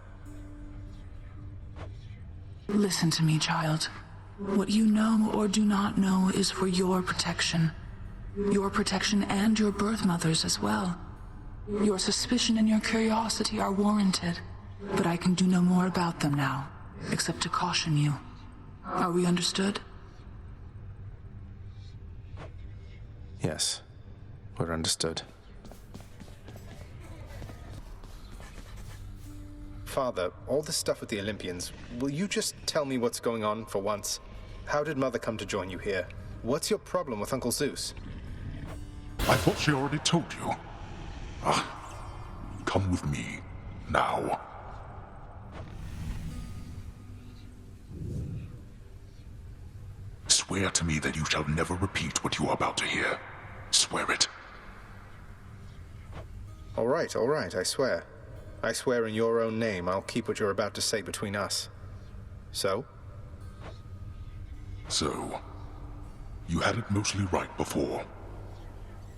Listen to me, child. What you know or do not know is for your protection. Your protection and your birth mother's as well. Your suspicion and your curiosity are warranted, but I can do no more about them now, except to caution you. Are we understood? Yes, we're understood. Father, all this stuff with the Olympians, will you just tell me what's going on for once? How did Mother come to join you here? What's your problem with Uncle Zeus? I thought she already told you. Come with me, now. Swear to me that you shall never repeat what you are about to hear. Swear it. All right, I swear. I swear in your own name I'll keep what you're about to say between us. So, you had it mostly right before.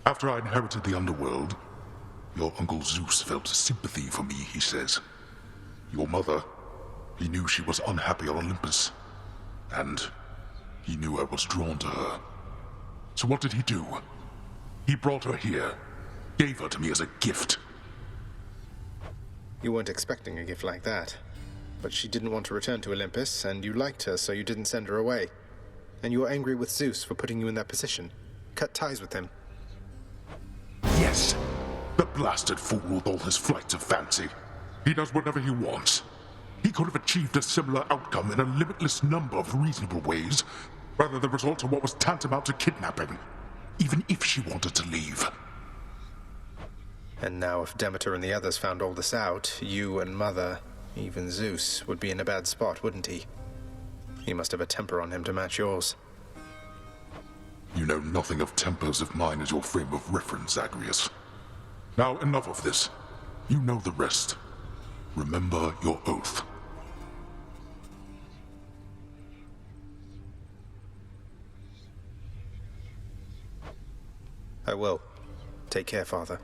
After I inherited the underworld, your Uncle Zeus felt sympathy for me, he says. Your mother, he knew she was unhappy on Olympus, and he knew I was drawn to her. So what did he do? He brought her here, gave her to me as a gift. You weren't expecting a gift like that. But she didn't want to return to Olympus, and you liked her, so you didn't send her away. And you were angry with Zeus for putting you in that position. Cut ties with him. Yes. The blasted fool with all his flights of fancy. He does whatever he wants. He could have achieved a similar outcome in a limitless number of reasonable ways, rather than resort to what was tantamount to kidnapping, even if she wanted to leave. And now if Demeter and the others found all this out, you and Mother, even Zeus, would be in a bad spot, wouldn't he? He must have a temper on him to match yours. You know nothing of tempers if mine is your frame of reference, Agrius. Now enough of this. You know the rest. Remember your oath. I will. Take care, Father.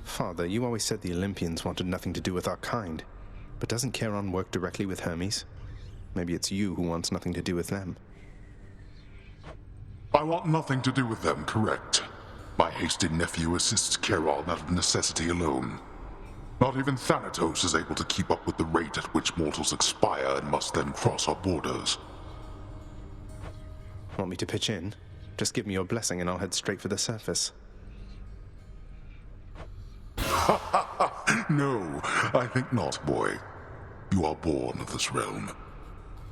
Father, you always said the Olympians wanted nothing to do with our kind. But doesn't Charon work directly with Hermes? Maybe it's you who wants nothing to do with them. I want nothing to do with them, correct. My hasty nephew assists Charon out of necessity alone. Not even Thanatos is able to keep up with the rate at which mortals expire and must then cross our borders. Want me to pitch in? Just give me your blessing and I'll head straight for the surface. No, I think not, boy. You are born of this realm.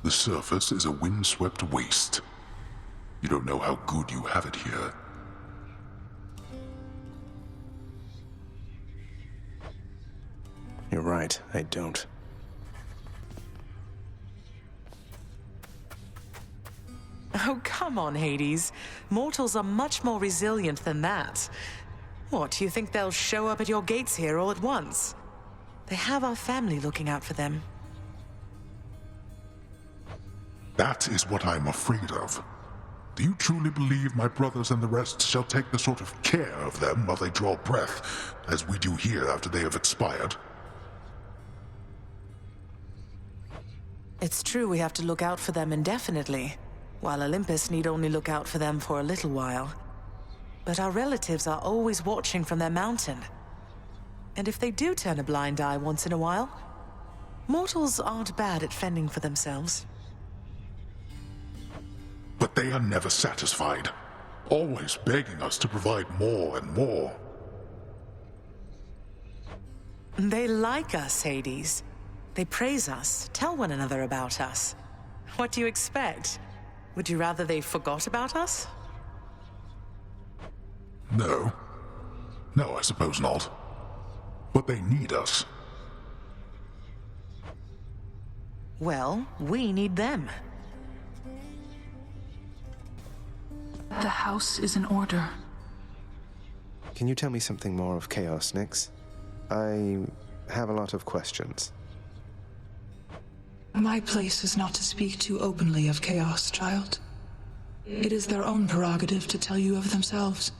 The surface is a windswept waste. You don't know how good you have it here. You're right, I don't. Oh, come on, Hades. Mortals are much more resilient than that. What, you think they'll show up at your gates here all at once? They have our family looking out for them. That is what I'm afraid of. Do you truly believe my brothers and the rest shall take the sort of care of them while they draw breath, as we do here after they have expired? It's true we have to look out for them indefinitely, while Olympus need only look out for them for a little while. But our relatives are always watching from their mountain. And if they do turn a blind eye once in a while, mortals aren't bad at fending for themselves. But they are never satisfied, always begging us to provide more and more. They like us, Hades. They praise us, tell one another about us. What do you expect? Would you rather they forgot about us? No. No, I suppose not. But they need us. Well, we need them. The house is in order. Can you tell me something more of Chaos, Nyx? I have a lot of questions. My place is not to speak too openly of Chaos, child. It is their own prerogative to tell you of themselves.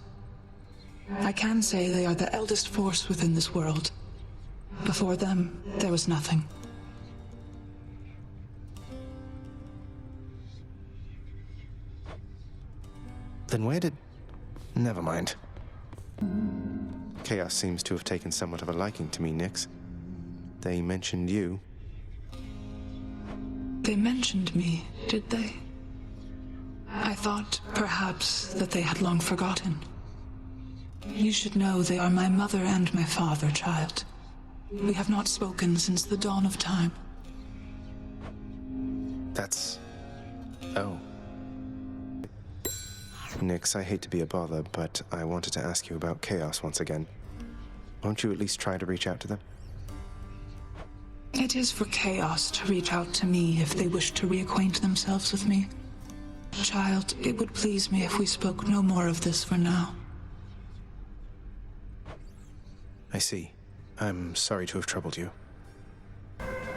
I can say they are the eldest force within this world. Before them, there was nothing. Then where did... Never mind. Chaos seems to have taken somewhat of a liking to me, Nyx. They mentioned you. They mentioned me, did they? I thought, perhaps, that they had long forgotten. You should know they are my mother and my father, child. We have not spoken since the dawn of time. That's... Oh. Nyx, I hate to be a bother, but I wanted to ask you about Chaos once again. Won't you at least try to reach out to them? It is for Chaos to reach out to me if they wish to reacquaint themselves with me. Child, it would please me if we spoke no more of this for now. I see. I'm sorry to have troubled you. I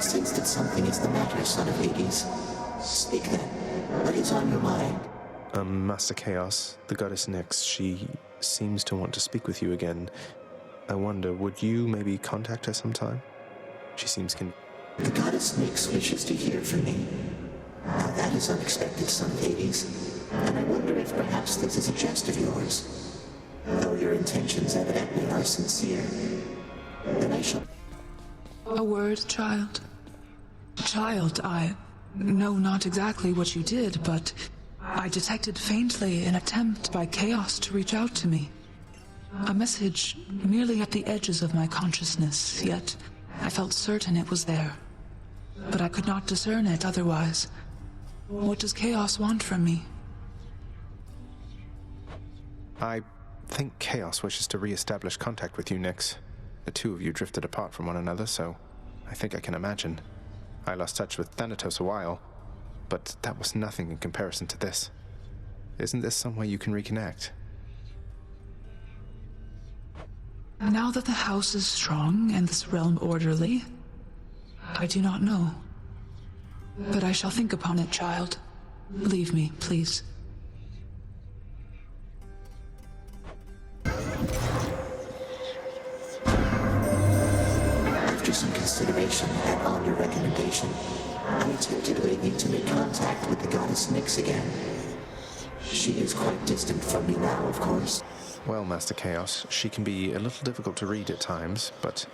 sense that something is the matter, son of Hades. Speak then. What is on your mind? Master Chaos, the goddess Nyx, she seems to want to speak with you again. I wonder, would you maybe contact her sometime? She seems The goddess Nyx wishes to hear from me. Now that is unexpected, son of Hades. And I wonder if perhaps this is a jest of yours. Though your intentions evidently are sincere. Then I shall... A word, child? Child, I know not exactly what you did, but I detected faintly an attempt by Chaos to reach out to me. A message merely at the edges of my consciousness, yet I felt certain it was there. But I could not discern it otherwise. What does Chaos want from me? I think Chaos wishes to re-establish contact with you, Nyx. The two of you drifted apart from one another, so I think I can imagine. I lost touch with Thanatos a while, but that was nothing in comparison to this. Isn't this some way you can reconnect? Now that the house is strong and this realm orderly, I do not know. But I shall think upon it, child. Leave me, please. After some consideration and on your recommendation, I attempted lately to make contact with the goddess Nyx again. She is quite distant from me now, of course. Well, Master Chaos, she can be a little difficult to read at times, but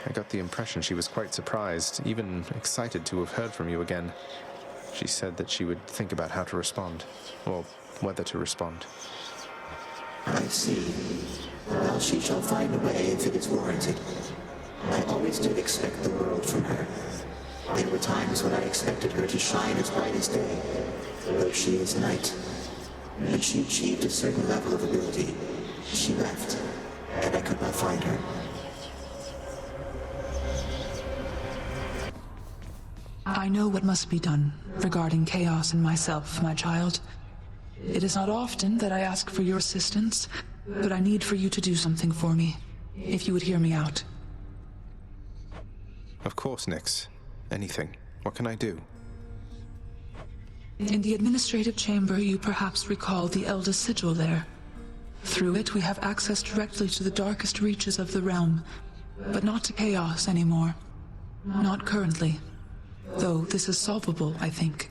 I got the impression she was quite surprised, even excited to have heard from you again. She said that she would think about how to respond, or whether to respond. I see. Well, she shall find a way if it is warranted. I always did expect the world from her. There were times when I expected her to shine as bright as day, though she is night. When she achieved a certain level of ability, she left, and I could not find her. I know what must be done regarding Chaos and myself, my child. It is not often that I ask for your assistance, but I need for you to do something for me, if you would hear me out. Of course, Nyx. Anything. What can I do? In the administrative chamber, you perhaps recall the Elder Sigil there. Through it, we have access directly to the darkest reaches of the realm, but not to Chaos anymore. Not currently. Though this is solvable, I think.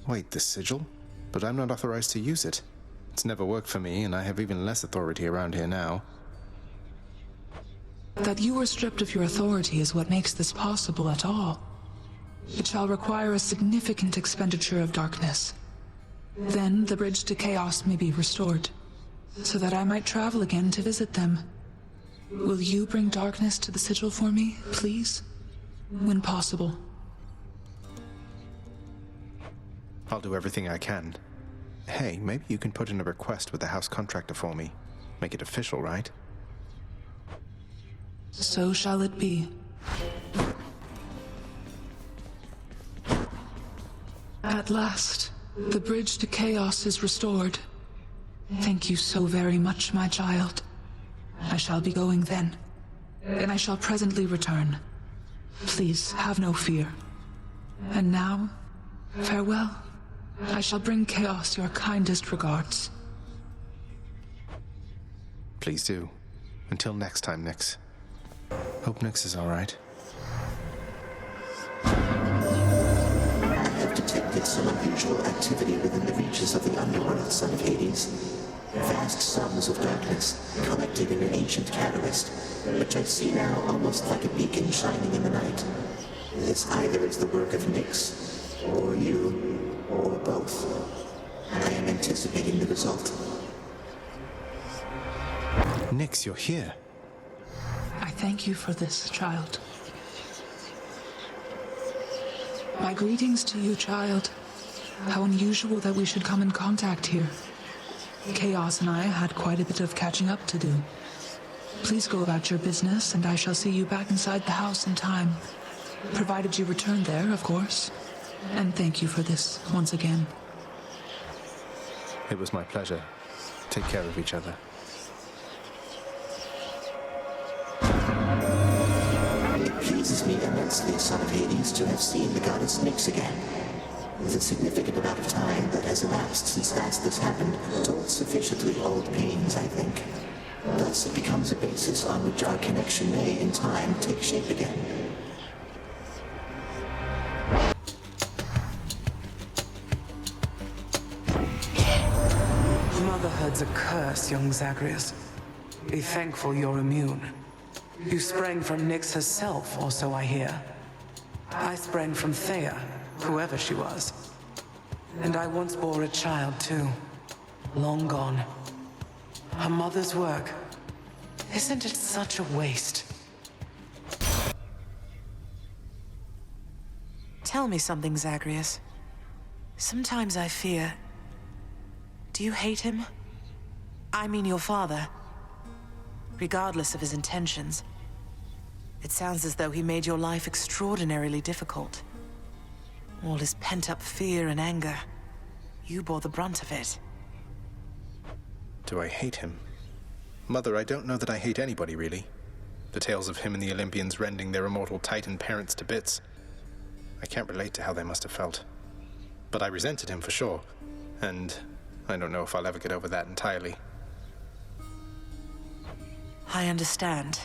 Wait, the sigil? But I'm not authorized to use it. It's never worked for me, and I have even less authority around here now. That you are stripped of your authority is what makes this possible at all. It shall require a significant expenditure of darkness. Then the bridge to Chaos may be restored, so that I might travel again to visit them. Will you bring darkness to the sigil for me, please? When possible. I'll do everything I can. Hey, maybe you can put in a request with the house contractor for me. Make it official, right? So shall it be. At last, the bridge to Chaos is restored. Thank you so very much, my child. I shall be going then, and I shall presently return. Please have no fear. And now, farewell. I shall bring Chaos your kindest regards. Please do. Until next time, Nyx. Hope Nyx is all right. I have detected some unusual activity within the reaches of the underworld, son of Hades. Vast sums of darkness collected in an ancient catalyst, which I see now almost like a beacon shining in the night. This either is the work of Nyx, or you, or both. I am anticipating the result. Nyx, you're here. I thank you for this, child. My greetings to you, child. How unusual that we should come in contact here. Chaos and I had quite a bit of catching up to do. Please go about your business, and I shall see you back inside the house in time. Provided you return there, of course. And thank you for this once again. It was my pleasure. Take care of each other. It pleases me immensely, son of Hades, to have seen the goddess Nyx again. The significant amount of time that has elapsed since last this happened told sufficiently old pains, I think. Thus it becomes a basis on which our connection may, in time, take shape again. Motherhood's a curse, young Zagreus. Be thankful you're immune. You sprang from Nyx herself, or so I hear. I sprang from Thea, whoever she was. And I once bore a child, too. Long gone. Her mother's work. Isn't it such a waste? Tell me something, Zagreus. Sometimes I fear... Do you hate him? I mean your father. Regardless of his intentions. It sounds as though he made your life extraordinarily difficult. All his pent-up fear and anger. You bore the brunt of it. Do I hate him? Mother, I don't know that I hate anybody, really. The tales of him and the Olympians rending their immortal Titan parents to bits. I can't relate to how they must have felt. But I resented him for sure. And I don't know if I'll ever get over that entirely. I understand.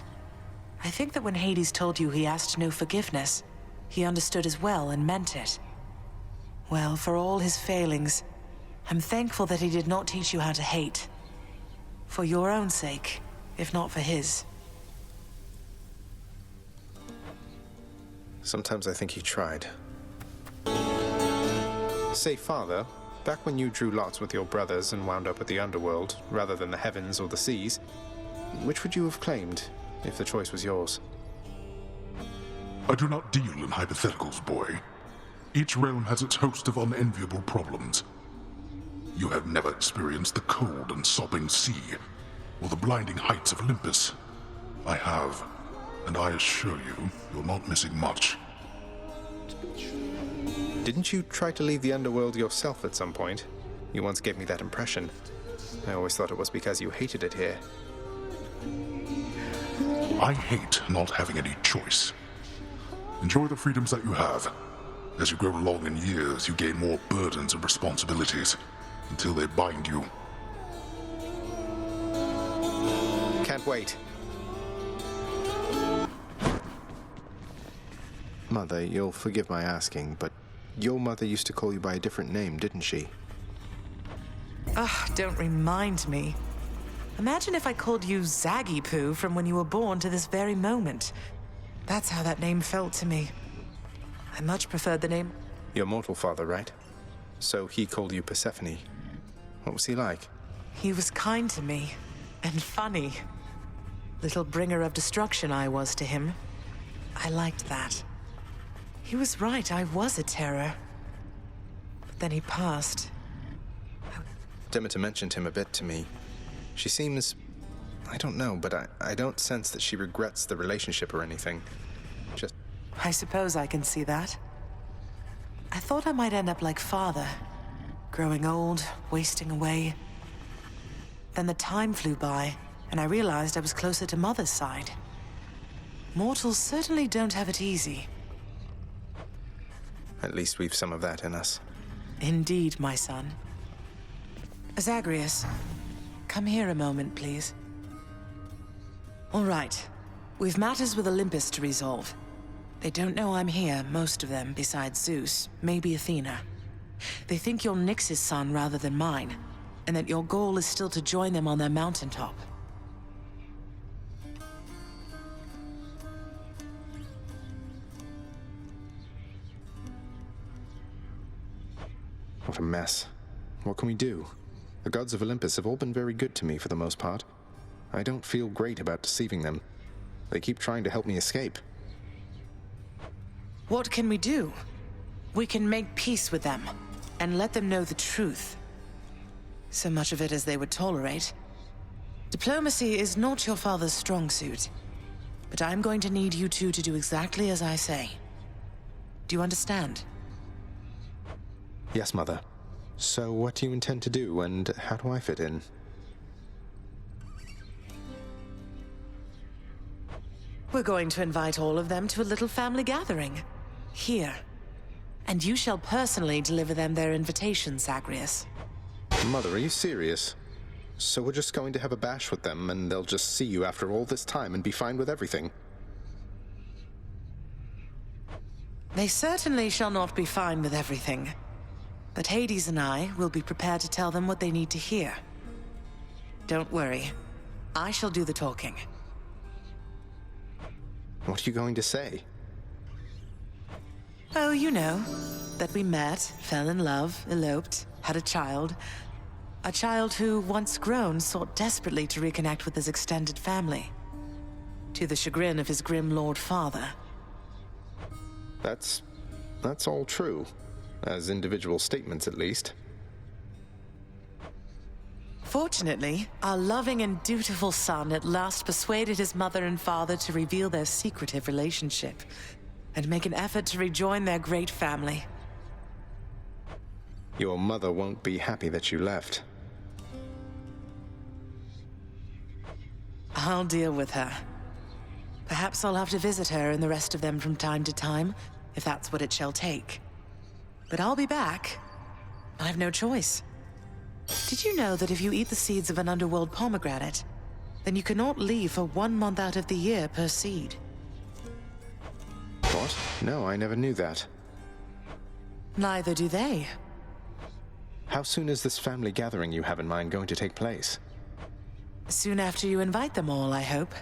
I think that when Hades told you he asked no forgiveness, he understood as well and meant it. Well, for all his failings, I'm thankful that he did not teach you how to hate. For your own sake, if not for his. Sometimes I think he tried. Say, Father, back when you drew lots with your brothers and wound up at the underworld, rather than the heavens or the seas, which would you have claimed, if the choice was yours? I do not deal in hypotheticals, boy. Each realm has its host of unenviable problems. You have never experienced the cold and sobbing sea, or the blinding heights of Olympus. I have, and I assure you, you're not missing much. Didn't you try to leave the underworld yourself at some point? You once gave me that impression. I always thought it was because you hated it here. I hate not having any choice. Enjoy the freedoms that you have. As you grow along in years, you gain more burdens and responsibilities, until they bind you. Can't wait. Mother, you'll forgive my asking, but your mother used to call you by a different name, didn't she? Don't remind me. Imagine if I called you Zaggy Poo from when you were born to this very moment. That's how that name felt to me. I much preferred the name... Your mortal father, right? So he called you Persephone. What was he like? He was kind to me. And funny. Little bringer of destruction I was to him. I liked that. He was right, I was a terror. But then he passed. Demeter mentioned him a bit to me. She seems... I don't know, but I don't sense that she regrets the relationship or anything. Just... I suppose I can see that. I thought I might end up like Father. Growing old, wasting away. Then the time flew by, and I realized I was closer to Mother's side. Mortals certainly don't have it easy. At least we've some of that in us. Indeed, my son. Zagreus, come here a moment, please. All right. We've matters with Olympus to resolve. They don't know I'm here, most of them, besides Zeus, maybe Athena. They think you're Nyx's son rather than mine. and that your goal is still to join them on their mountaintop. What a mess. What can we do? The gods of Olympus have all been very good to me for the most part. I don't feel great about deceiving them. They keep trying to help me escape. What can we do? We can make peace with them, and let them know the truth. So much of it as they would tolerate. Diplomacy is not your father's strong suit, but I'm going to need you two to do exactly as I say. Do you understand? Yes, Mother. So what do you intend to do, and how do I fit in? We're going to invite all of them to a little family gathering. Here. And you shall personally deliver them their invitation, Zagreus. Mother, are you serious? So we're just going to have a bash with them, and they'll just see you after all this time and be fine with everything? They certainly shall not be fine with everything. But Hades and I will be prepared to tell them what they need to hear. Don't worry. I shall do the talking. What are you going to say? Oh, you know. That we met, fell in love, eloped, had a child. A child who, once grown, sought desperately to reconnect with his extended family. To the chagrin of his grim Lord Father. That's all true. As individual statements, at least. Fortunately, our loving and dutiful son at last persuaded his mother and father to reveal their secretive relationship and make an effort to rejoin their great family. Your mother won't be happy that you left. I'll deal with her. Perhaps I'll have to visit her and the rest of them from time to time, if that's what it shall take. But I'll be back. I have no choice. Did you know that if you eat the seeds of an underworld pomegranate, then you cannot leave for 1 month out of the year per seed? What? No, I never knew that. Neither do they. How soon is this family gathering you have in mind going to take place? Soon after you invite them all, I hope.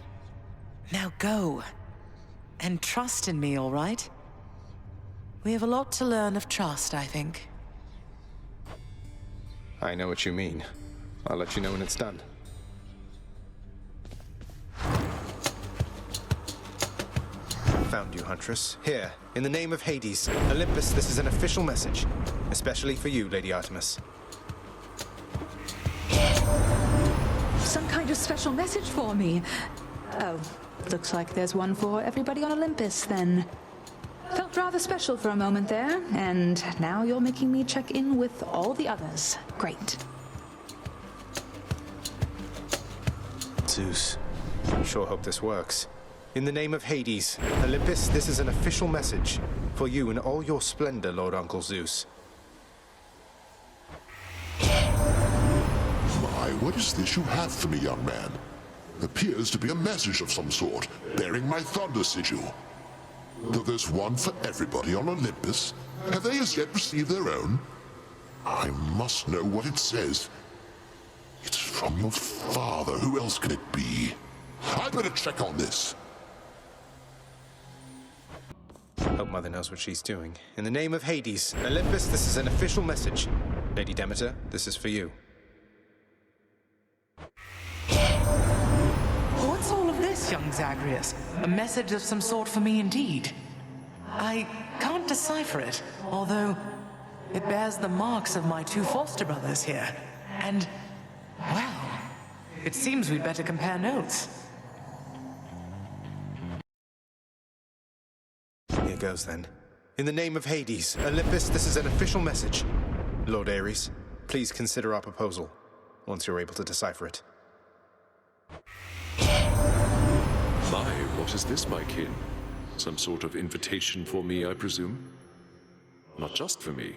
Now go. And trust in me, all right? We have a lot to learn of trust, I think. I know what you mean. I'll let you know when it's done. Found you, Huntress. Here, in the name of Hades, Olympus, this is an official message. Especially for you, Lady Artemis. Some kind of special message for me. Oh, looks like there's one for everybody on Olympus, then. Felt rather special for a moment there, and now you're making me check in with all the others. Great. Zeus. Sure hope this works. In the name of Hades, Olympus, this is an official message. For you in all your splendor, Lord Uncle Zeus. My, what is this you have for me, young man? Appears to be a message of some sort, bearing my thunder sigil. Though there's one for everybody on Olympus, have they as yet received their own? I must know what it says. It's from your father. Who else can it be? I better check on this. Hope Mother knows what she's doing. In the name of Hades, Olympus, this is an official message. Lady Demeter, this is for you. What's all of this, young Zagreus? A message of some sort for me indeed. I can't decipher it, although it bears the marks of my 2 foster brothers here. And, well, it seems we'd better compare notes. Here goes then. In the name of Hades, Olympus, this is an official message. Lord Ares, please consider our proposal, once you're able to decipher it. My, what is this, my kin? Some sort of invitation for me, I presume? Not just for me.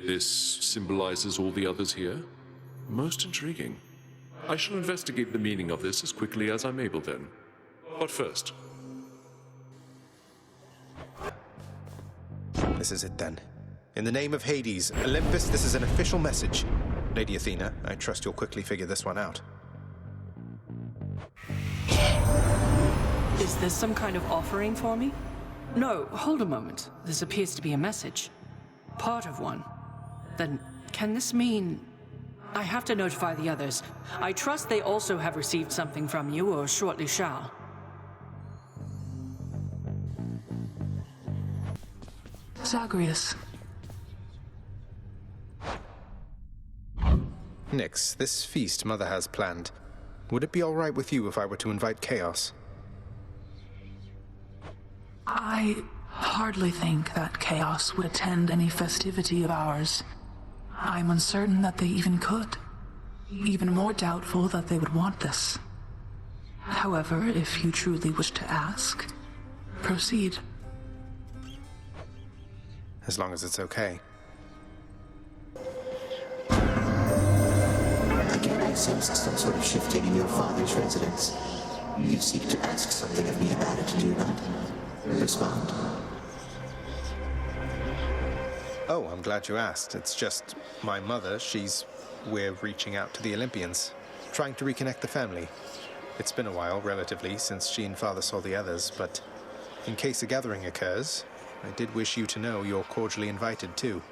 This symbolizes all the others here? Most intriguing. I shall investigate the meaning of this as quickly as I'm able then. But first... This is it then. In the name of Hades, Olympus, this is an official message. Lady Athena, I trust you'll quickly figure this one out. Is this some kind of offering for me? No, hold a moment. This appears to be a message. Part of one. Then, can this mean... I have to notify the others. I trust they also have received something from you, or shortly shall. Zagreus. Nyx, this feast Mother has planned. Would it be all right with you if I were to invite Chaos? I hardly think that Chaos would attend any festivity of ours. I'm uncertain that they even could. Even more doubtful that they would want this. However, if you truly wish to ask, proceed. As long as it's okay. Again, I sense some sort of shifting in your father's residence. You seek to ask something of me about it, do you not? Respond. Oh, I'm glad you asked. It's just my mother, we're reaching out to the Olympians, trying to reconnect the family. It's been a while, relatively, since she and Father saw the others, but in case a gathering occurs, I did wish you to know you're cordially invited, too.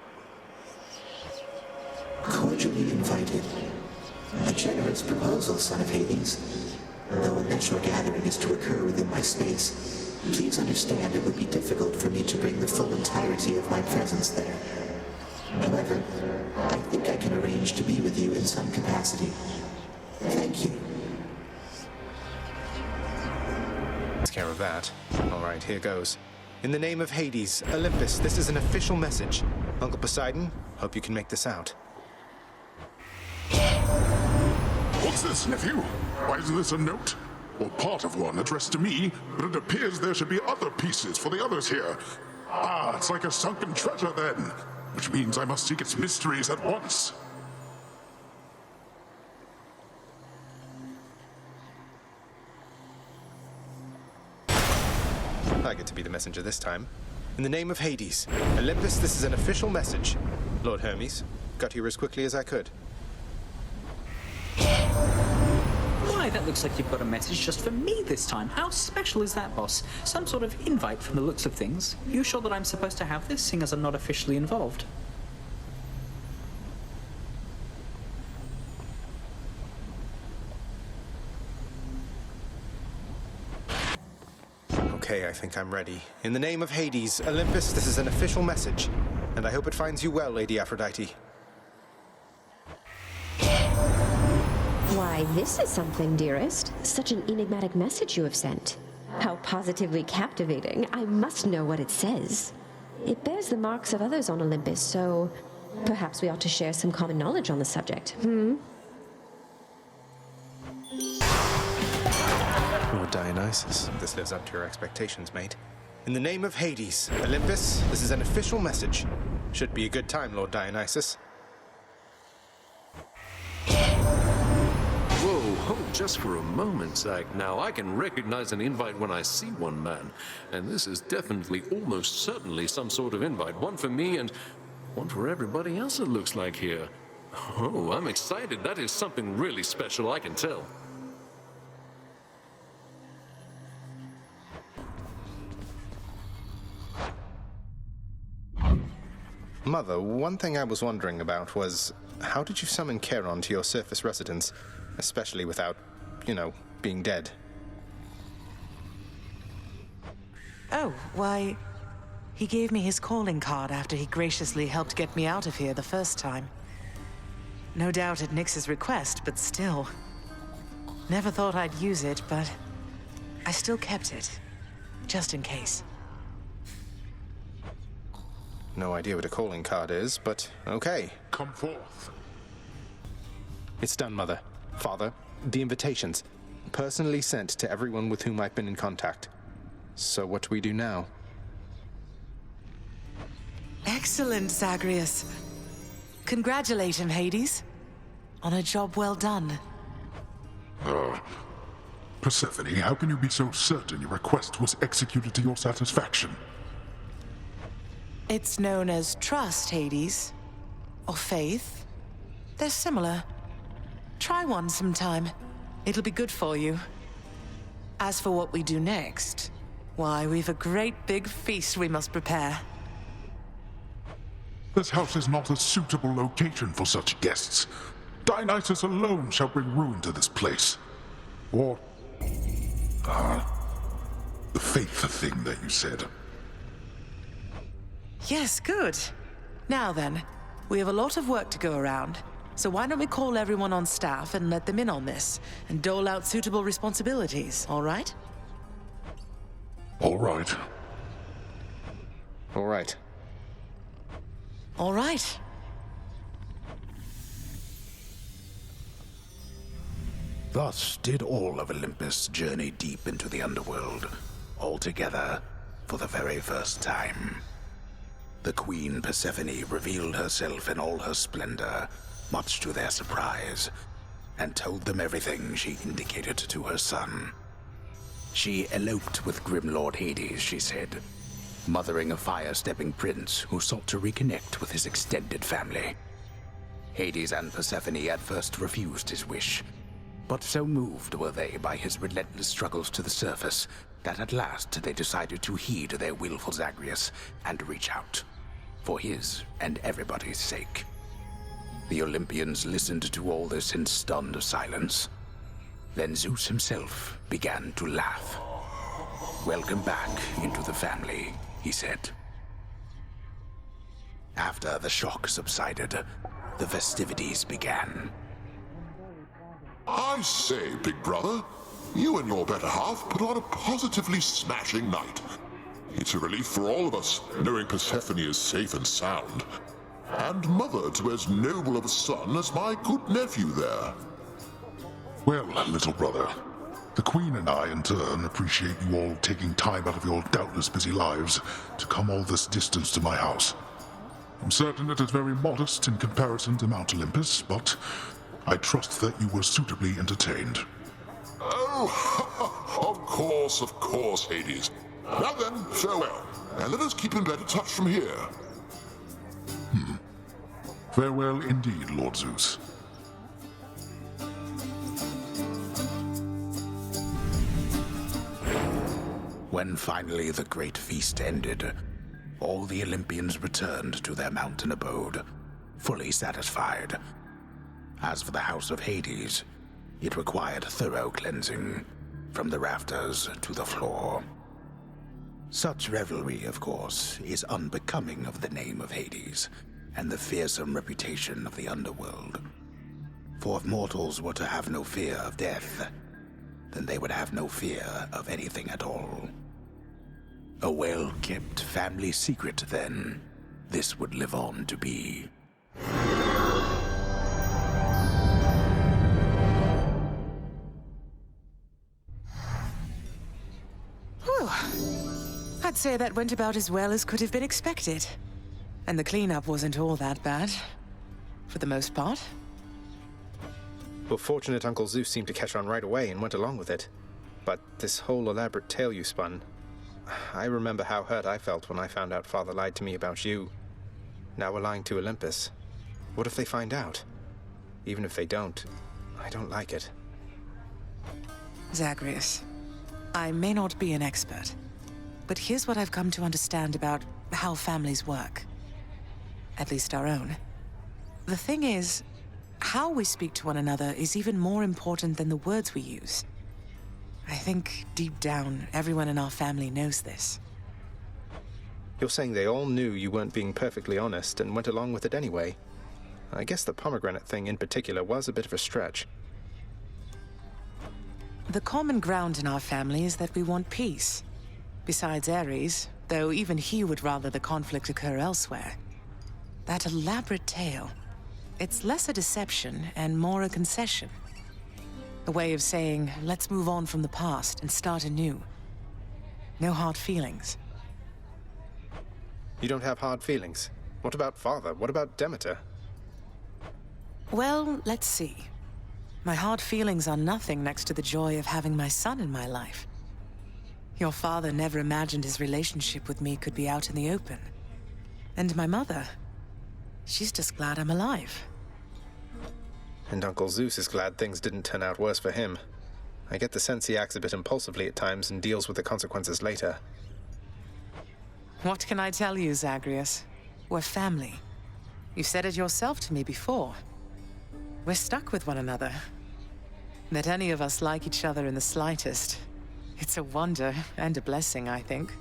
Cordially invited? A generous proposal, son of Hades. Though unless your gathering is to occur within my space, please understand it would be difficult for me to bring the full entirety of my presence there. However, I think I can arrange to be with you in some capacity. Thank you. Take care of that. All right, here goes. In the name of Hades, Olympus, this is an official message. Uncle Poseidon, hope you can make this out. What's this, nephew? Why isn't this a note? Or part of one addressed to me, but it appears there should be other pieces for the others here. Ah, it's like a sunken treasure then, which means I must seek its mysteries at once. I get to be the messenger this time. In the name of Hades, Olympus, this is an official message. Lord Hermes, got here as quickly as I could. Why, that looks like you've got a message just for me this time. How special is that, boss? Some sort of invite from the looks of things. You sure that I'm supposed to have this, seeing as I'm not officially involved? Okay, I think I'm ready. In the name of Hades, Olympus, this is an official message. And I hope it finds you well, Lady Aphrodite. Why, this is something, dearest. Such an enigmatic message you have sent. How positively captivating. I must know what it says. It bears the marks of others on Olympus, so perhaps we ought to share some common knowledge on the subject. Lord Dionysus, this lives up to your expectations, mate. In the name of Hades, Olympus, this is an official message. Should be a good time, Lord Dionysus. Whoa, hold just for a moment, Zach. Now, I can recognize an invite when I see one, man. And this is definitely, almost certainly, some sort of invite. One for me and one for everybody else, it looks like here. Oh, I'm excited. That is something really special, I can tell. Mother, one thing I was wondering about was, how did you summon Charon to your surface residence, especially without, being dead? Oh, why, he gave me his calling card after he graciously helped get me out of here the first time. No doubt at Nyx's request, but still. Never thought I'd use it, but I still kept it, just in case. No idea what a calling card is, but okay. Come forth. It's done, Mother. Father, the invitations, personally sent to everyone with whom I've been in contact. So what do we do now? Excellent, Zagreus. Congratulate him, Hades. On a job well done. Persephone, how can you be so certain your request was executed to your satisfaction? It's known as trust, Hades. Or faith. They're similar. Try one sometime. It'll be good for you. As for what we do next, why, we've a great big feast we must prepare. This house is not a suitable location for such guests. Dionysus alone shall bring ruin to this place. Or... the faith thing that you said. Yes, good. Now then, we have a lot of work to go around, so why don't we call everyone on staff and let them in on this, and dole out suitable responsibilities, all right? All right. All right. All right. Thus did all of Olympus journey deep into the underworld, all together for the very first time. The Queen Persephone revealed herself in all her splendor, much to their surprise, and told them everything she indicated to her son. She eloped with Grim Lord Hades, she said, mothering a fire-stepping prince who sought to reconnect with his extended family. Hades and Persephone at first refused his wish, but so moved were they by his relentless struggles to the surface that at last they decided to heed their willful Zagreus and reach out, for his and everybody's sake. The Olympians listened to all this in stunned silence. Then Zeus himself began to laugh. "Welcome back into the family," he said. After the shock subsided, the festivities began. I say, big brother, you and your better half put on a positively smashing night. It's a relief for all of us, knowing Persephone is safe and sound. And mother to as noble of a son as my good nephew there. Well, little brother, the Queen and I, in turn, appreciate you all taking time out of your doubtless busy lives to come all this distance to my house. I'm certain it is very modest in comparison to Mount Olympus, but I trust that you were suitably entertained. Oh, of course, Hades. Now then, farewell, and let us keep in better touch from here. Farewell indeed, Lord Zeus. When finally the great feast ended, all the Olympians returned to their mountain abode, fully satisfied. As for the house of Hades, it required thorough cleansing, from the rafters to the floor. Such revelry, of course, is unbecoming of the name of Hades, and the fearsome reputation of the underworld. For if mortals were to have no fear of death, then they would have no fear of anything at all. A well-kept family secret, then, this would live on to be. Whew. I'd say that went about as well as could have been expected. And the cleanup wasn't all that bad. For the most part. Well, fortunate Uncle Zeus seemed to catch on right away and went along with it. But this whole elaborate tale you spun... I remember how hurt I felt when I found out Father lied to me about you. Now we're lying to Olympus. What if they find out? Even if they don't, I don't like it. Zagreus, I may not be an expert, but here's what I've come to understand about how families work. At least our own. The thing is, how we speak to one another is even more important than the words we use. I think, deep down, everyone in our family knows this. You're saying they all knew you weren't being perfectly honest and went along with it anyway. I guess the pomegranate thing in particular was a bit of a stretch. The common ground in our family is that we want peace. Besides Ares, though even he would rather the conflict occur elsewhere. That elaborate tale, it's less a deception and more a concession. A way of saying, let's move on from the past and start anew. No hard feelings. You don't have hard feelings? What about Father? What about Demeter? Well, let's see. My hard feelings are nothing next to the joy of having my son in my life. Your father never imagined his relationship with me could be out in the open. And my mother, she's just glad I'm alive. And Uncle Zeus is glad things didn't turn out worse for him. I get the sense he acts a bit impulsively at times and deals with the consequences later. What can I tell you, Zagreus? We're family. You said it yourself to me before. We're stuck with one another. That any of us like each other in the slightest. It's a wonder and a blessing, I think.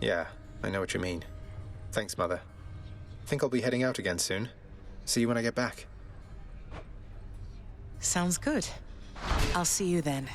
Yeah, I know what you mean. Thanks, Mother. Think I'll be heading out again soon. See you when I get back. Sounds good. I'll see you then.